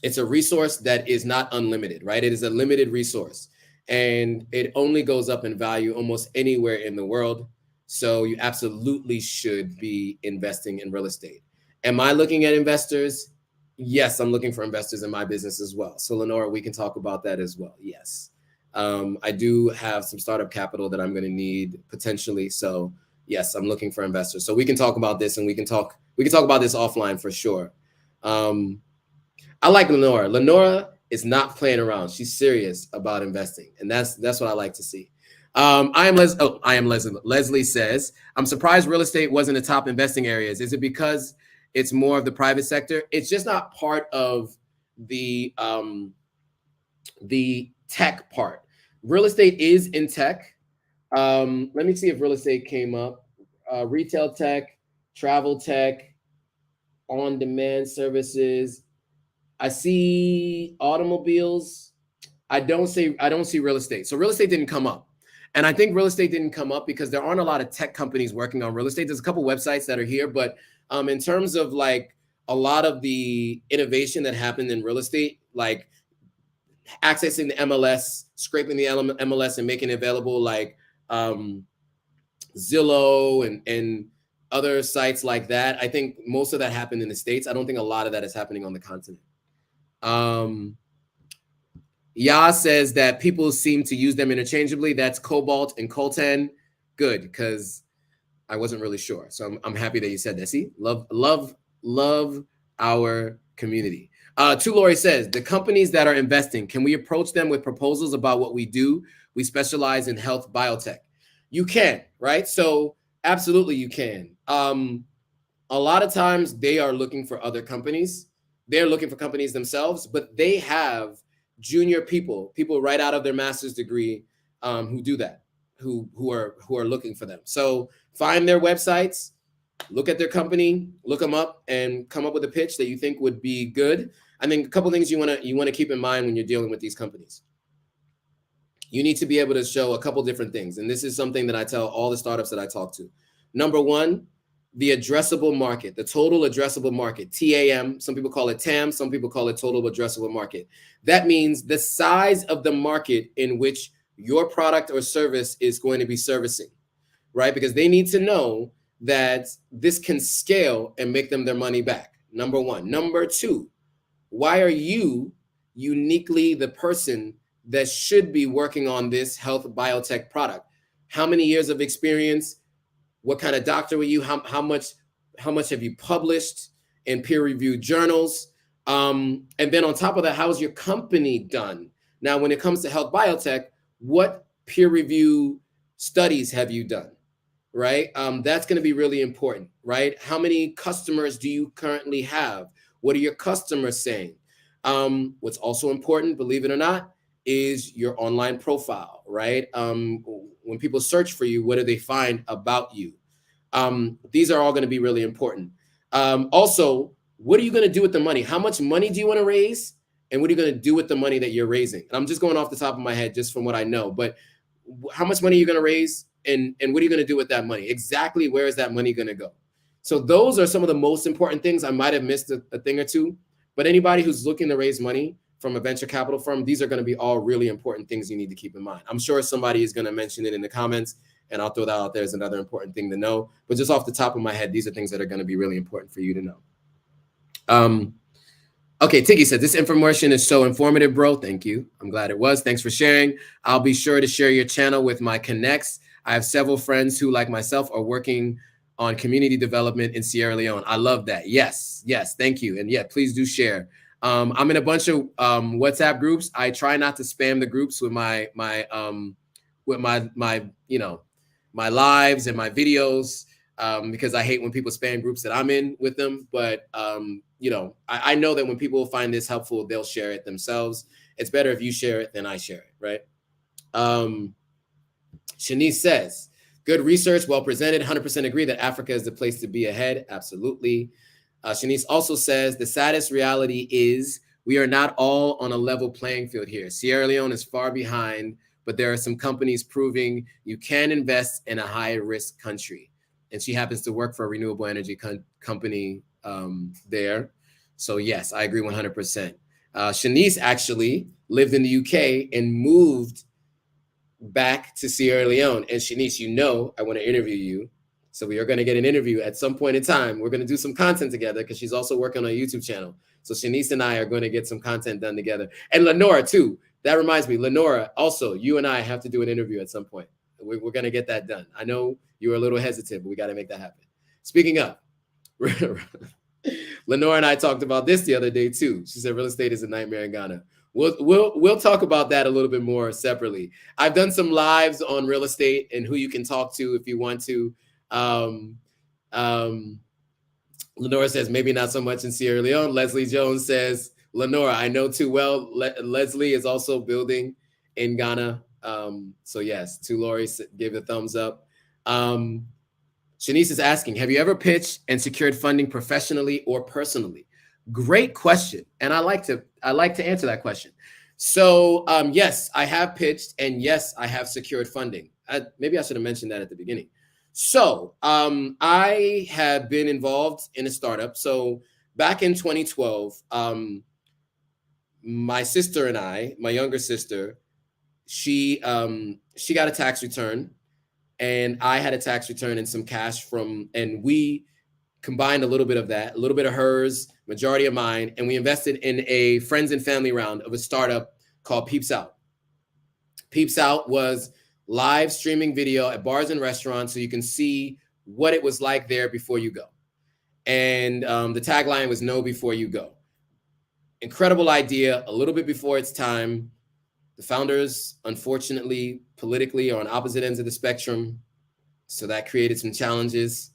it's a resource that is not unlimited, right? It is a limited resource, and it only goes up in value almost anywhere in the world. So you absolutely should be investing in real estate. Am I looking at investors? Yes, I'm looking for investors in my business as well. So Lenora, we can talk about that as well. Yes. I do have some startup capital that I'm going to need potentially. So yes, I'm looking for investors. So we can talk about this, and we can talk about this offline for sure. I like Lenora. Lenora is not playing around. She's serious about investing, and that's what I like to see. I am Leslie. Leslie says, I'm surprised real estate wasn't the top investing areas. Is it because it's more of the private sector? It's just not part of the tech part. Real estate is in tech. Let me see if real estate came up. Retail tech, travel tech, on-demand services. I see automobiles. I don't see real estate. So real estate didn't come up. And I think real estate didn't come up because there aren't a lot of tech companies working on real estate. There's a couple websites that are here, but in terms of like a lot of the innovation that happened in real estate, like accessing the MLS, scraping the MLS and making it available, like Zillow and other sites like that. I think most of that happened in the States. I don't think a lot of that is happening on the continent. Ya says that people seem to use them interchangeably. That's Cobalt and Coltan. Good, because I wasn't really sure. So I'm happy that you said that. See, love our community. Lori says, the companies that are investing, can we approach them with proposals about what we do? We specialize in health biotech. You can, right? So absolutely you can. A lot of times they are looking for other companies. They're looking for companies themselves, but they have junior people right out of their master's degree who do that, who are looking for them. So find their websites, look at their company, look them up, and come up with a pitch that you think would be good. I think a couple things you want to keep in mind when you're dealing with these companies. You need to be able to show a couple different things, and this is something that I tell all the startups that I talk to. Number one, the addressable market, the total addressable market, TAM. Some people call it TAM, some people call it total addressable market. That means the size of the market in which your product or service is going to be servicing, right? Because they need to know that this can scale and make them their money back. Number one. Number two, why are you uniquely the person that should be working on this health biotech product? How many years of experience? What kind of doctor were you? How much have you published in peer-reviewed journals? And then on top of that, how's your company done? Now, when it comes to health biotech, what peer-review studies have you done, right? That's going to be really important, right? How many customers do you currently have? What are your customers saying? What's also important, believe it or not, is your online profile, right? When people search for you, what do they find about you? These are all going to be really important. Also, what are you going to do with the money? How much money do you want to raise? And what are you going to do with the money that you're raising? And I'm just going off the top of my head, just from what I know. But how much money are you going to raise, and what are you going to do with that money? Exactly where is that money going to go? So those are some of the most important things. I might have missed a thing or two, but anybody who's looking to raise money from a venture capital firm, these are going to be all really important things you need to keep in mind. I'm sure somebody is going to mention it in the comments, and I'll throw that out there as another important thing to know. But just off the top of my head, these are things that are going to be really important for you to know. Okay, Tiggy said, this information is so informative, bro. Thank you. I'm glad it was. Thanks for sharing. I'll be sure to share your channel with my connects. I have several friends who, like myself, are working on community development in Sierra Leone. I love that. Yes, thank you. And yeah, please do share. I'm in a bunch of WhatsApp groups. I try not to spam the groups with my lives and my videos, because I hate when people spam groups that I'm in with them. But I know that when people find this helpful, they'll share it themselves. It's better if you share it than I share it, right? Shanice says, good research, well presented. 100% agree that Africa is the place to be ahead. Absolutely. Shanice also says, the saddest reality is we are not all on a level playing field here. Sierra Leone is far behind, but there are some companies proving you can invest in a high risk country. And she happens to work for a renewable energy company there. So yes, I agree 100%. Shanice actually lived in the UK and moved back to Sierra Leone. And Shanice, I want to interview you. So we are going to get an interview at some point in time. We're going to do some content together because she's also working on a YouTube channel. So Shanice and I are going to get some content done together. And Lenora too. That reminds me, Lenora, also, you and I have to do an interview at some point. We're going to get that done. I know you were a little hesitant, but we got to make that happen. Speaking of, Lenora and I talked about this the other day too. She said real estate is a nightmare in Ghana. We'll talk about that a little bit more separately. I've done some lives on real estate and who you can talk to if you want to. Lenora says maybe not so much in Sierra Leone. Leslie Jones says, Lenora, I know too well. Leslie is also building in Ghana. So yes, to Lori gave a thumbs up. Shanice is asking, have you ever pitched and secured funding professionally or personally? Great question. And I like to answer that question. So yes, I have pitched, and yes, I have secured funding. Maybe I should have mentioned that at the beginning. So I have been involved in a startup. So back in 2012, my sister and I, my younger sister, she got a tax return, and I had a tax return and some cash and we combined a little bit of that, a little bit of hers, majority of mine, and we invested in a friends and family round of a startup called Peeps Out. Peeps Out was live streaming video at bars and restaurants, so you can see what it was like there before you go. And the tagline was "Know before you go." Incredible idea, a little bit before its time. The founders, unfortunately, politically are on opposite ends of the spectrum, so that created some challenges.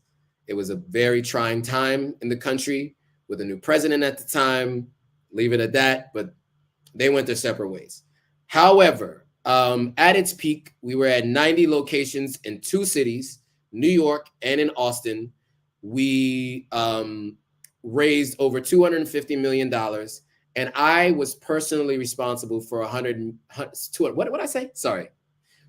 It was a very trying time in the country with a new president at the time. Leave it at that, but they went their separate ways. However, at its peak, we were at 90 locations in 2 cities, New York and in Austin. We raised over $250 million. And I was personally responsible for $250,000. Sorry,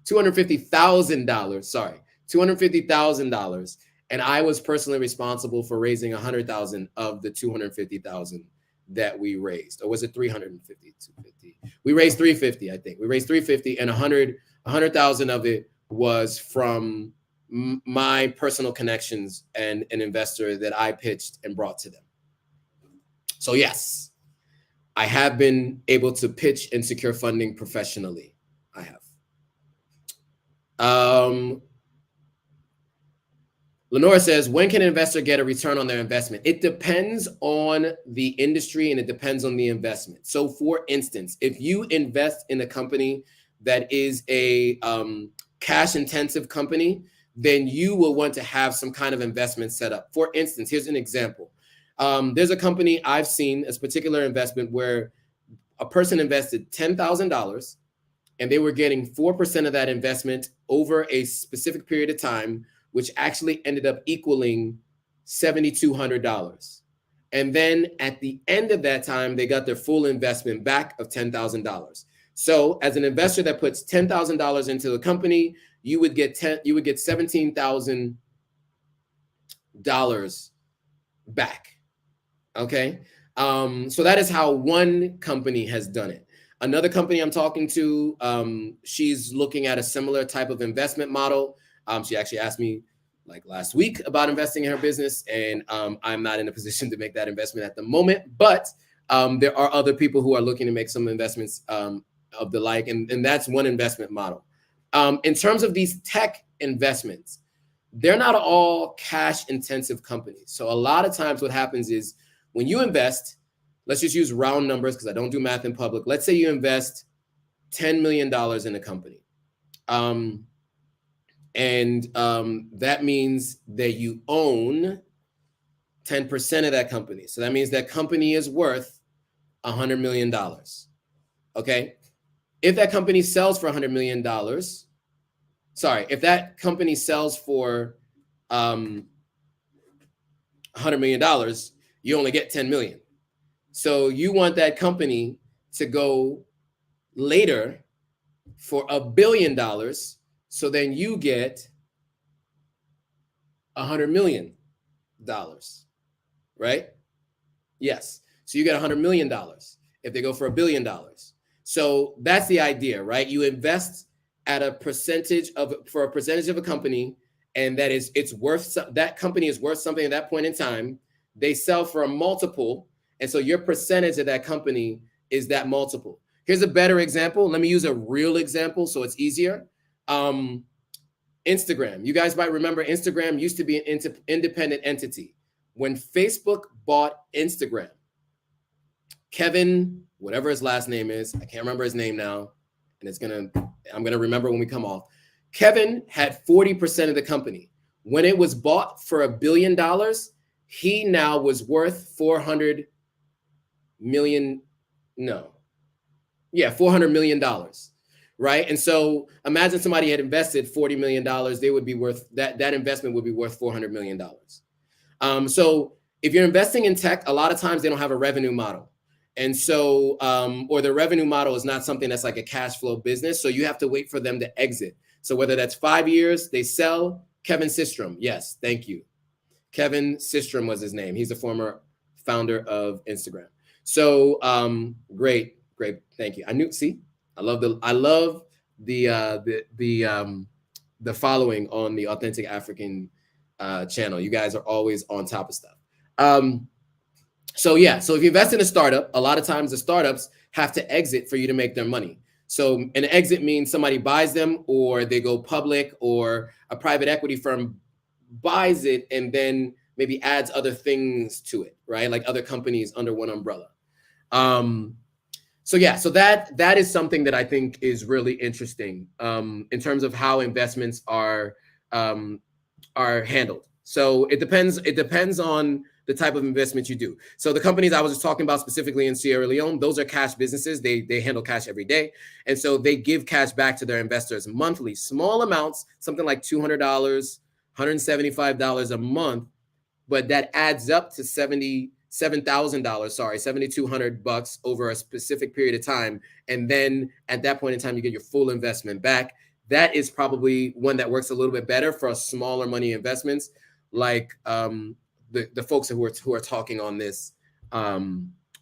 $250,000. And I was personally responsible for raising 100,000 of the 250,000 that we raised. Or was it 350? 250? We raised 350, I think. We raised 350, and 100,000 of it was from my personal connections and an investor that I pitched and brought to them. So yes, I have been able to pitch and secure funding professionally. I have. Lenora says, when can an investor get a return on their investment? It depends on the industry and it depends on the investment. So for instance, if you invest in a company that is a cash intensive company, then you will want to have some kind of investment set up. For instance, here's an example. There's a company I've seen, a particular investment where a person invested $10,000 and they were getting 4% of that investment over a specific period of time, which actually ended up equaling $7,200. And then at the end of that time, they got their full investment back of $10,000. So as an investor that puts $10,000 into the company, you would get $17,000 back. Okay. So that is how one company has done it. Another company I'm talking to, she's looking at a similar type of investment model. She actually asked me like last week about investing in her business, and I'm not in a position to make that investment at the moment, but there are other people who are looking to make some investments of the like, and that's one investment model. In terms of these tech investments, they're not all cash intensive companies. So a lot of times what happens is when you invest, let's just use round numbers because I don't do math in public. Let's say you invest $10 million in a company. That means that you own 10% of that company. So that means that company is worth $100 million. Okay. If that company sells for $100 million, if that company sells for $100 million, you only get 10 million. So you want that company to go later for $1 billion. So then you get $100 million, right? Yes. So you get $100 million if they go for $1 billion. So that's the idea, right? You invest at a percentage of a company, and that company is worth something at that point in time. They sell for a multiple, and so your percentage of that company is that multiple. Here's a better example. Let me use a real example so it's easier. Instagram. You guys might remember Instagram used to be an independent entity. When Facebook bought Instagram, Kevin, whatever his last name is, I can't remember his name now, and I'm gonna remember when we come off. Kevin had 40% of the company. When it was bought for $1 billion, he now was worth $400 million. $400 million, right? And so imagine somebody had invested $40 million, they would be worth that investment would be worth $400 million. So if you're investing in tech, a lot of times they don't have a revenue model. And so, or the revenue model is not something that's like a cash flow business. So you have to wait for them to exit. So whether that's 5 years, they sell. Kevin Systrom. Yes, thank you. Kevin Systrom was his name. He's a former founder of Instagram. So great. Thank you. I love the following on the Authentic African channel. You guys are always on top of stuff. So if you invest in a startup, a lot of times the startups have to exit for you to make their money. So an exit means somebody buys them, or they go public, or a private equity firm buys it and then maybe adds other things to it, right? Like other companies under one umbrella. So that is something that I think is really interesting in terms of how investments are handled. So it depends on the type of investment you do. So the companies I was just talking about specifically in Sierra Leone, those are cash businesses. They handle cash every day. And so they give cash back to their investors monthly, small amounts, something like $200, $175 a month, but that adds up to $7,200 over a specific period of time. And then at that point in time, you get your full investment back. That is probably one that works a little bit better for smaller money investments, like the folks who are talking on this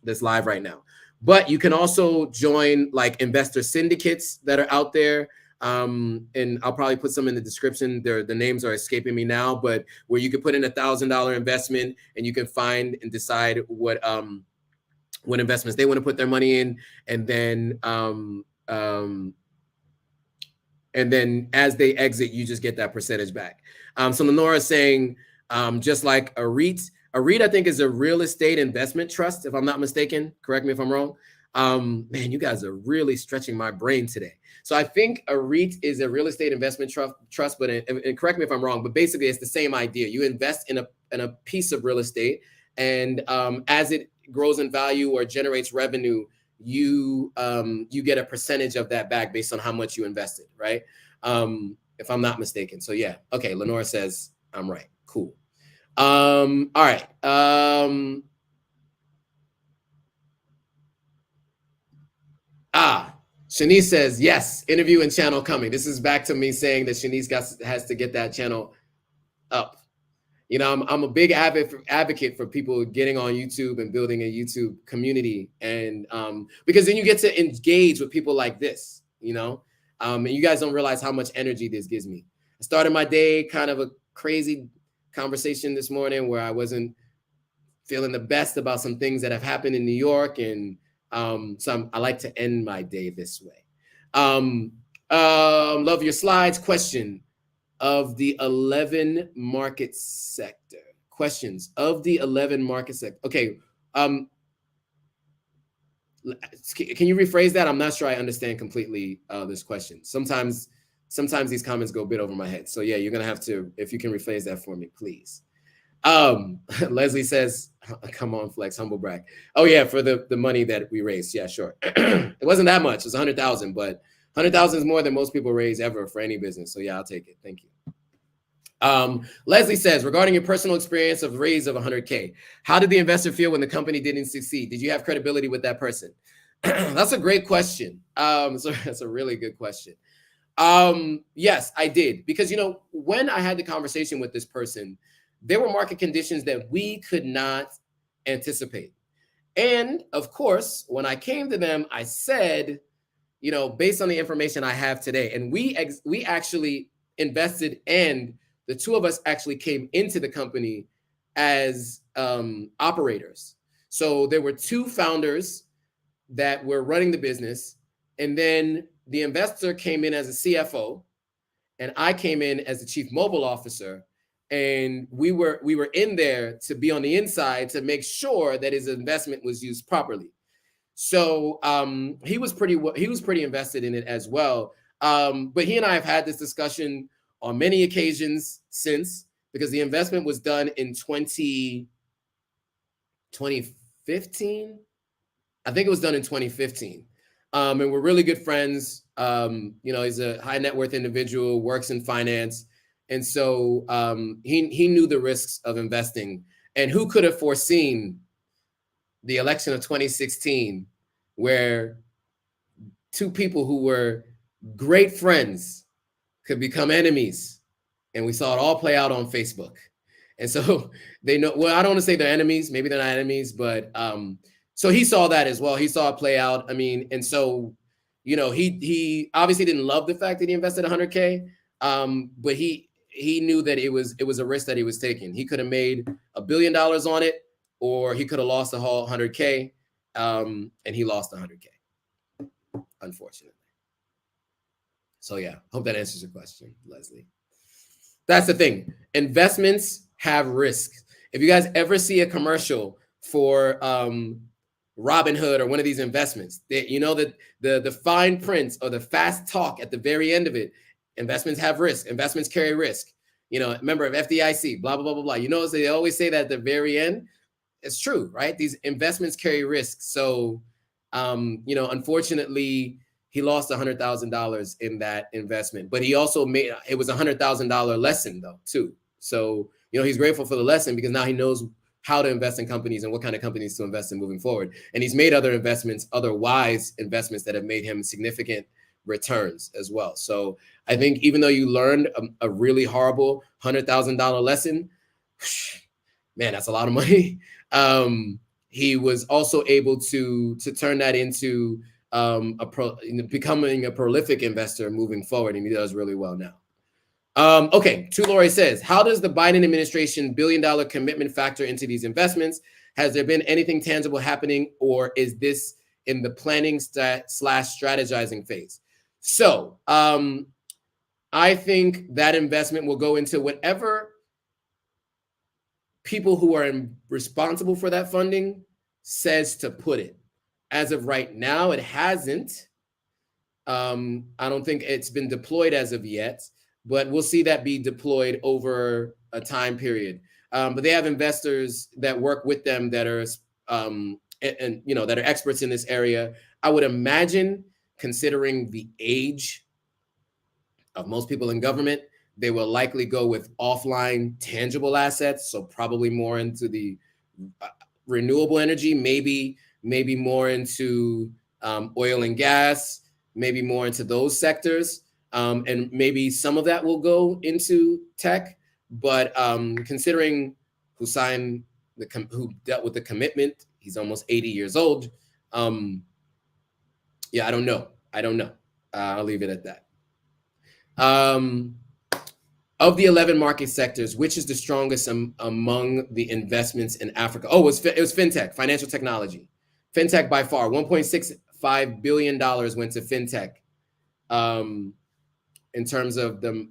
this live right now. But you can also join like investor syndicates that are out there. And I'll probably put some in the description. The names are escaping me now, but where you can put in $1,000 investment and you can find and decide what investments they want to put their money in, and then as they exit, you just get that percentage back. So Lenora is saying, just like a REIT, I think is a real estate investment trust, if I'm not mistaken. Correct me if I'm wrong. Man, you guys are really stretching my brain today. So I think a REIT is a real estate investment trust, but and correct me if I'm wrong, but basically it's the same idea. You invest in a piece of real estate, and as it grows in value or generates revenue, you get a percentage of that back based on how much you invested, right? If I'm not mistaken. So yeah, okay. Lenora says I'm right. Cool. All right. Shanice says, yes, interview and channel coming. This is back to me saying that Shanice has to get that channel up. You know, I'm a big advocate for people getting on YouTube and building a YouTube community, and because then you get to engage with people like this, you know, and you guys don't realize how much energy this gives me. I started my day kind of a crazy conversation this morning where I wasn't feeling the best about some things that have happened in New York, and so I like to end my day this way. Love your slides. Question of the 11 market sector. Questions of the 11 market sector. Okay. Can you rephrase that? I'm not sure I understand completely this question. Sometimes these comments go a bit over my head. So yeah, you're gonna have to, if you can rephrase that for me, please. Leslie says, come on, Flex, humble brag. Oh yeah, for the money that we raised. Yeah, sure. It wasn't that much. It was 100,000, but 100,000 is more than most people raise ever for any business. So yeah, I'll take it. Thank you. Leslie says, regarding your personal experience of raise of 100K, how did the investor feel when the company didn't succeed? Did you have credibility with that person? That's a great question. So that's a really good question. Yes, I did. Because, you know, when I had the conversation with this person, there were market conditions that we could not anticipate. And of course, when I came to them, I said, you know, based on the information I have today, and we actually invested, and the two of us actually came into the company as operators. So there were two founders that were running the business, and then the investor came in as a CFO, and I came in as the chief mobile officer. And we were in there to be on the inside to make sure that his investment was used properly. So he was pretty invested in it as well. But he and I have had this discussion on many occasions since, because the investment was done in 2015. I think it was done in 2015. And we're really good friends. You know, he's a high net worth individual, works in finance. And so he knew the risks of investing. And who could have foreseen the election of 2016, where two people who were great friends could become enemies? And we saw it all play out on Facebook. And so they know, well, I don't want to say they're enemies, maybe they're not enemies, but so he saw that as well. He saw it play out. I mean, and so, you know, he obviously didn't love the fact that he invested 100K, but he knew that it was a risk that he was taking. He could have made $1 billion on it, or he could have lost the whole 100K, and he lost 100K, unfortunately. So yeah, hope that answers your question, Leslie. That's the thing. Investments have risks. If you guys ever see a commercial for Robinhood or one of these investments, that you know that the fine print or the fast talk at the very end of it, investments have risk. Investments carry risk. You know, member of FDIC, blah, blah, blah, blah, blah. You know, so they always say that at the very end. It's true, right? These investments carry risk. So, you know, unfortunately, he lost $100,000 in that investment, but he also made, it was $100,000 lesson though, too. So, you know, he's grateful for the lesson because now he knows how to invest in companies and what kind of companies to invest in moving forward. And he's made other investments, other wise investments that have made him significant returns as well. So I think even though you learned a really horrible $100,000 lesson, man, that's a lot of money. He was also able to turn that into becoming a prolific investor moving forward, and he does really well now. Okay, Tulore says, how does the Biden administration $1 billion commitment factor into these investments? Has there been anything tangible happening, or is this in the planning / strategizing phase? So I think that investment will go into whatever people who are responsible for that funding says to put it. As of right now, it hasn't. I don't think it's been deployed as of yet, but we'll see that be deployed over a time period. But they have investors that work with them that are, and you know, that are experts in this area. I would imagine, considering the age of most people in government, they will likely go with offline tangible assets. So probably more into the renewable energy, maybe more into oil and gas, maybe more into those sectors. And maybe some of that will go into tech. But considering who signed who dealt with the commitment, he's almost 80 years old. Yeah, I don't know. I'll leave it at that. Of the 11 market sectors, which is the strongest among the investments in Africa? Oh, it was fintech, financial technology. Fintech by far, $1.65 billion went to fintech. In terms of the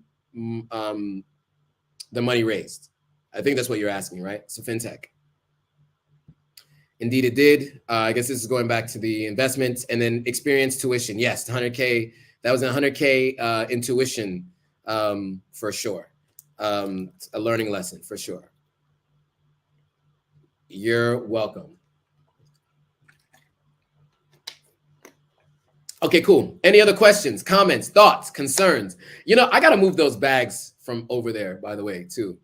money raised. I think that's what you're asking, right? So fintech. Indeed, it did. I guess this is going back to the investments, and then experience tuition. Yes, 100K. That was 100K in tuition for sure. A learning lesson for sure. You're welcome. Okay, cool. Any other questions, comments, thoughts, concerns? You know, I got to move those bags from over there, by the way, too.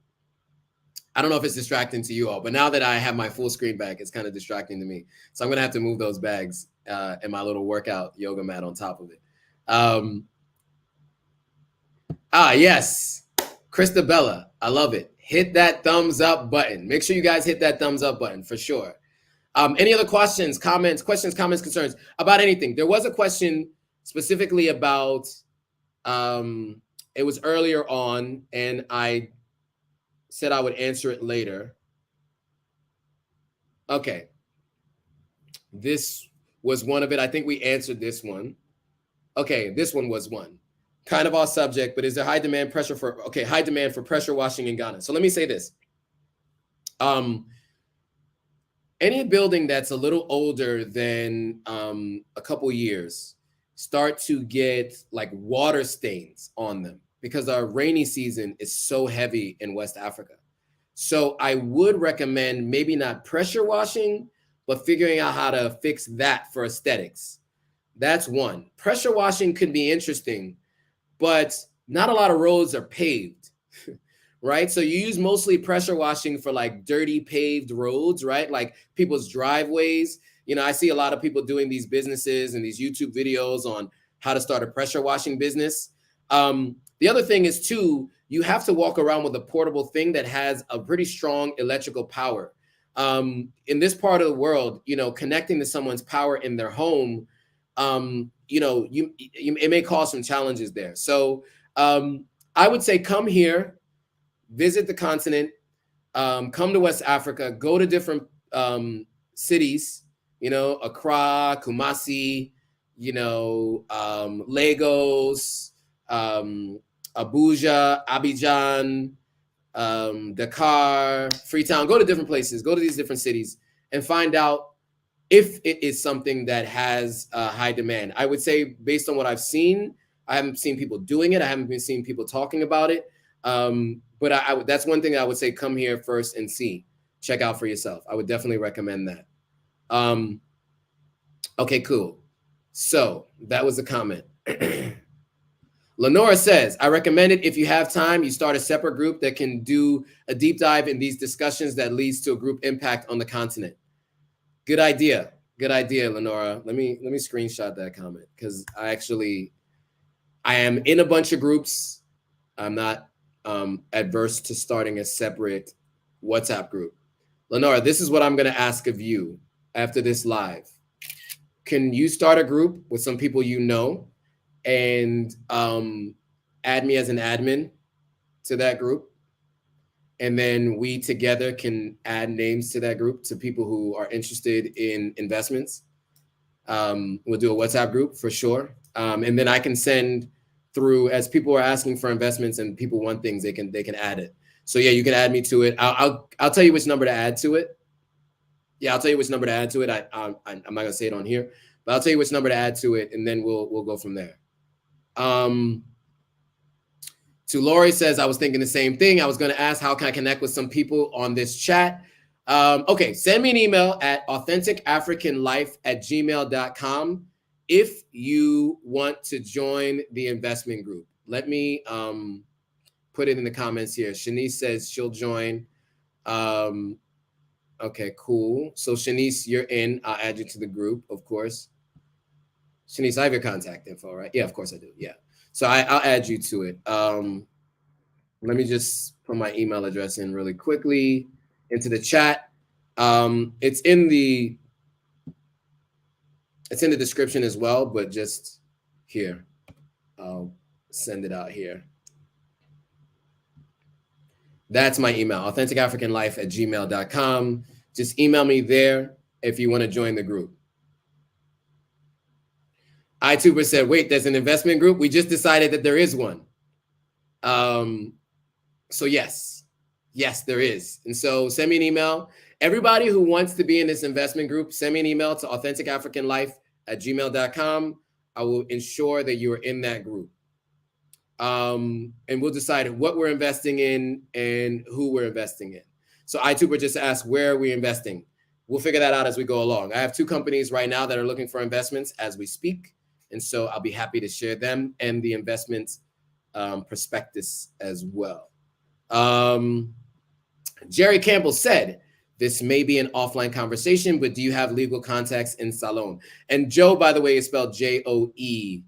I don't know if it's distracting to you all, but now that I have my full screen back, it's kind of distracting to me. So I'm going to have to move those bags and my little workout yoga mat on top of it. Yes. Christabella, I love it. Hit that thumbs up button. Make sure you guys hit that thumbs up button for sure. Any other questions, comments, concerns about anything? There was a question specifically about, it was earlier on, and I said I would answer it later. Okay. This was one of it. I think we answered this one. Okay, this one was one. Kind of off subject, but is there high demand for pressure washing in Ghana? So let me say this. Any building that's a little older than a couple years start to get like water stains on them because our rainy season is so heavy in West Africa. So I would recommend maybe not pressure washing, but figuring out how to fix that for aesthetics. That's one. Pressure washing could be interesting, but not a lot of roads are paved, right? So you use mostly pressure washing for like dirty paved roads, right? Like people's driveways. You know, I see a lot of people doing these businesses and these YouTube videos on how to start a pressure washing business. The other thing is too, you have to walk around with a portable thing that has a pretty strong electrical power. In this part of the world, you know, connecting to someone's power in their home, you know, it may cause some challenges there. So I would say come here, visit the continent, come to West Africa, go to different cities, you know, Accra, Kumasi, you know, Lagos, Abuja, Abidjan, Dakar, Freetown. Go to different places, go to these different cities and find out if it is something that has high demand. I would say based on what I've seen, I haven't seen people doing it. I haven't been seeing people talking about it. But that's one thing I would say, come here first and see, check out for yourself. I would definitely recommend that. Okay, cool. So that was a comment. Lenora says, I recommend it if you have time, you start a separate group that can do a deep dive in these discussions that leads to a group impact on the continent. Good idea. Good idea, Lenora. Let me screenshot that comment because I am in a bunch of groups. I'm not adverse to starting a separate WhatsApp group. Lenora, this is what I'm going to ask of you after this live. Can you start a group with some people you know and add me as an admin to that group? And then we together can add names to that group to people who are interested in investments. We'll do a WhatsApp group for sure. And then I can send through, as people are asking for investments and people want things, they can add it. So yeah, you can add me to it. I'll tell you which number to add to it. Yeah, I'll tell you which number to add to it. I'm not gonna say it on here, but I'll tell you which number to add to it, and then we'll go from there. To Lori says, I was thinking the same thing. I was going to ask, how can I connect with some people on this chat? Okay, send me an email at authenticafricanlife@gmail.com if you want to join the investment group. Let me put it in the comments here. Shanice says she'll join. Okay, cool. So Shanice, you're in. I'll add you to the group, of course. Shanice, I have your contact info, right? Yeah, of course I do. Yeah. So I'll add you to it. Let me just put my email address in really quickly into the chat. It's in the description as well, but just here, I'll send it out here. That's my email, authenticafricanlife@gmail.com. Just email me there if you want to join the group. iTuber said, wait, there's an investment group? We just decided that there is one. So yes, there is. And so send me an email. Everybody who wants to be in this investment group, send me an email to authenticafricanlife@gmail.com. I will ensure that you are in that group. And we'll decide what we're investing in and who we're investing in. So iTuber just asked, where are we investing? We'll figure that out as we go along. I have 2 companies right now that are looking for investments as we speak. And so I'll be happy to share them and the investment prospectus as well. Jerry Campbell said, this may be an offline conversation, but do you have legal contacts in Salone? And Joe, by the way, is spelled J-O-E.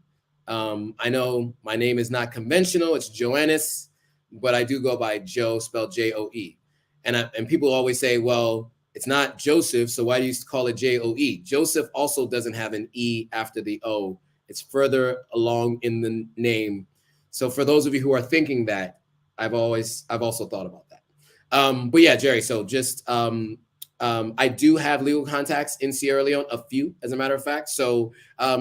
I know my name is not conventional. It's Joannis, but I do go by Joe, spelled J-O-E. And people always say, well, it's not Joseph, so why do you call it J-O-E? Joseph also doesn't have an E after the O. It's further along in the name. So for those of you who are thinking that, I've also thought about that. But yeah, Jerry, so just I do have legal contacts in Sierra Leone, a few, as a matter of fact. So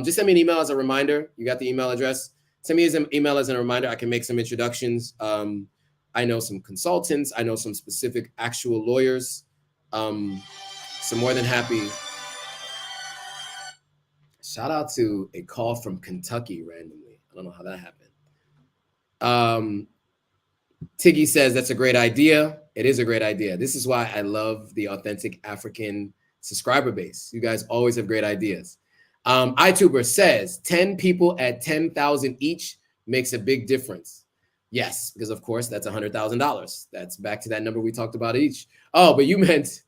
just send me an email as a reminder. You got the email address. Send me an email as a reminder. I can make some introductions. I know some consultants. I know some specific actual lawyers. So more than happy. Shout out to a call from Kentucky randomly. I don't know how that happened. Tiggy says that's a great idea. It is a great idea. This is why I love the Authentic African subscriber base. You guys always have great ideas. iTuber says 10 people at 10,000 each makes a big difference. Yes, because of course that's $100,000. That's back to that number we talked about each. Oh, but you meant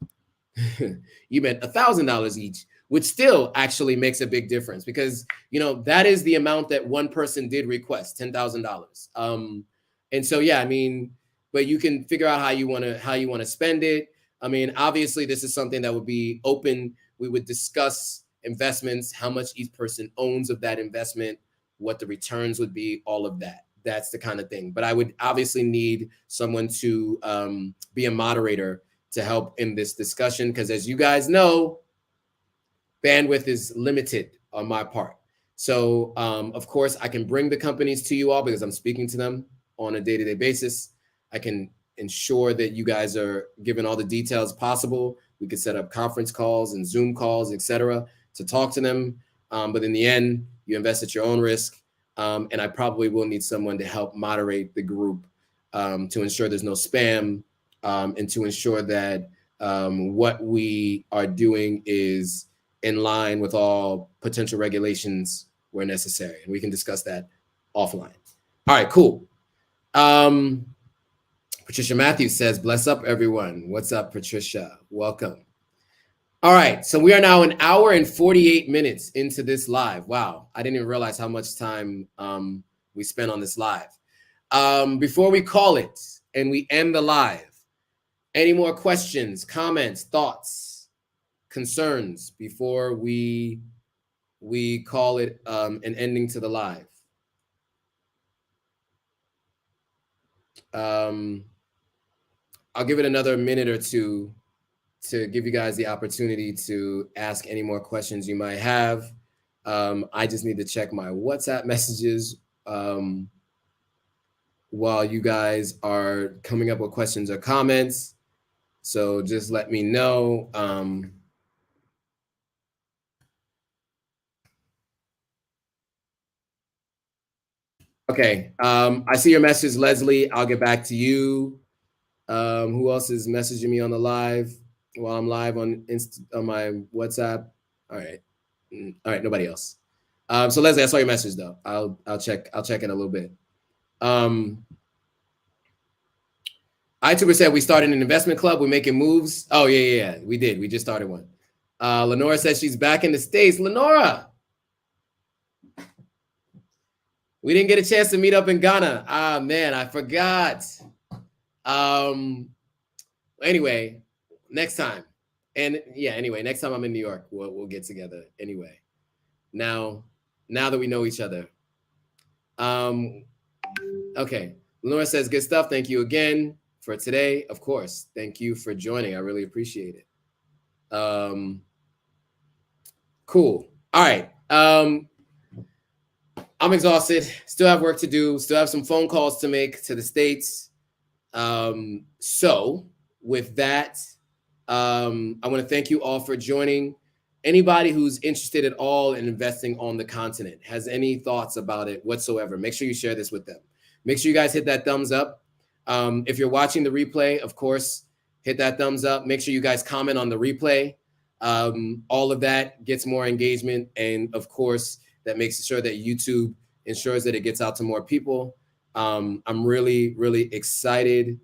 $1,000 each, which still actually makes a big difference because that is the amount that one person did request, $10,000. And so, yeah, I mean, but you can figure out how you want to spend it. I mean, obviously, this is something that would be open. We would discuss investments, how much each person owns of that investment, what the returns would be, all of that. That's the kind of thing. But I would obviously need someone to be a moderator to help in this discussion because, as you guys know, bandwidth is limited on my part. So, of course, I can bring the companies to you all because I'm speaking to them on a day-to-day basis. I can ensure that you guys are given all the details possible. We could set up conference calls and Zoom calls, etc., to talk to them. But in the end, you invest at your own risk. And I probably will need someone to help moderate the group to ensure there's no spam and to ensure that what we are doing is in line with all potential regulations where necessary. And we can discuss that offline. All right, cool. Patricia Matthews says, bless up, everyone. What's up, Patricia? Welcome. All right, so we are now 1 hour and 48 minutes into this live. Wow, I didn't even realize how much time we spent on this live. Before we call it and we end the live, any more questions, comments, thoughts, concerns before we call it an ending to the live? I'll give it another minute or two to give you guys the opportunity to ask any more questions you might have. I just need to check my WhatsApp messages while you guys are coming up with questions or comments. So just let me know. Okay, I see your message, Leslie. I'll get back to you. Who else is messaging me on the live while I'm live on my WhatsApp? All right, nobody else. So Leslie, I saw your message though. I'll check in a little bit. iTuber said we started an investment club. We're making moves. Oh yeah, we did. We just started one. Lenora says she's back in the States. Lenora, We didn't get a chance to meet up in Ghana. Ah, man, I forgot. Anyway, next time. And yeah, anyway, next time I'm in New York, we'll get together anyway. Now that we know each other. Okay. Lenora says, good stuff. Thank you again for today. Of course. Thank you for joining. I really appreciate it. Cool. All right. I'm exhausted. Still have work to do. Still have some phone calls to make to the States. So with that, I want to thank you all for joining. Anybody who's interested at all in investing on the continent, has any thoughts about it whatsoever, make sure you share this with them. Make sure you guys hit that thumbs up. If you're watching the replay, of course, hit that thumbs up. Make sure you guys comment on the replay. All of that gets more engagement. And of course, that makes sure that YouTube ensures that it gets out to more people. I'm really, really excited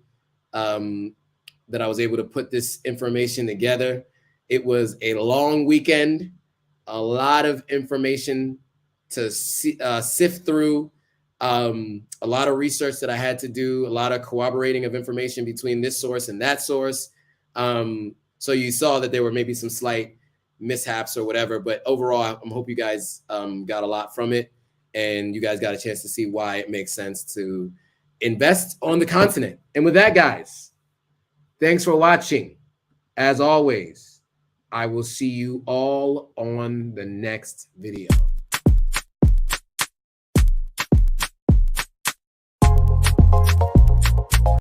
that I was able to put this information together. It was a long weekend, a lot of information to sift through, a lot of research that I had to do, a lot of corroborating of information between this source and that source. So you saw that there were maybe some slight mishaps or whatever, but overall, I hope you guys got a lot from it, and you guys got a chance to see why it makes sense to invest on the continent. And with that, guys, thanks for watching. As always, I will see you all on the next video.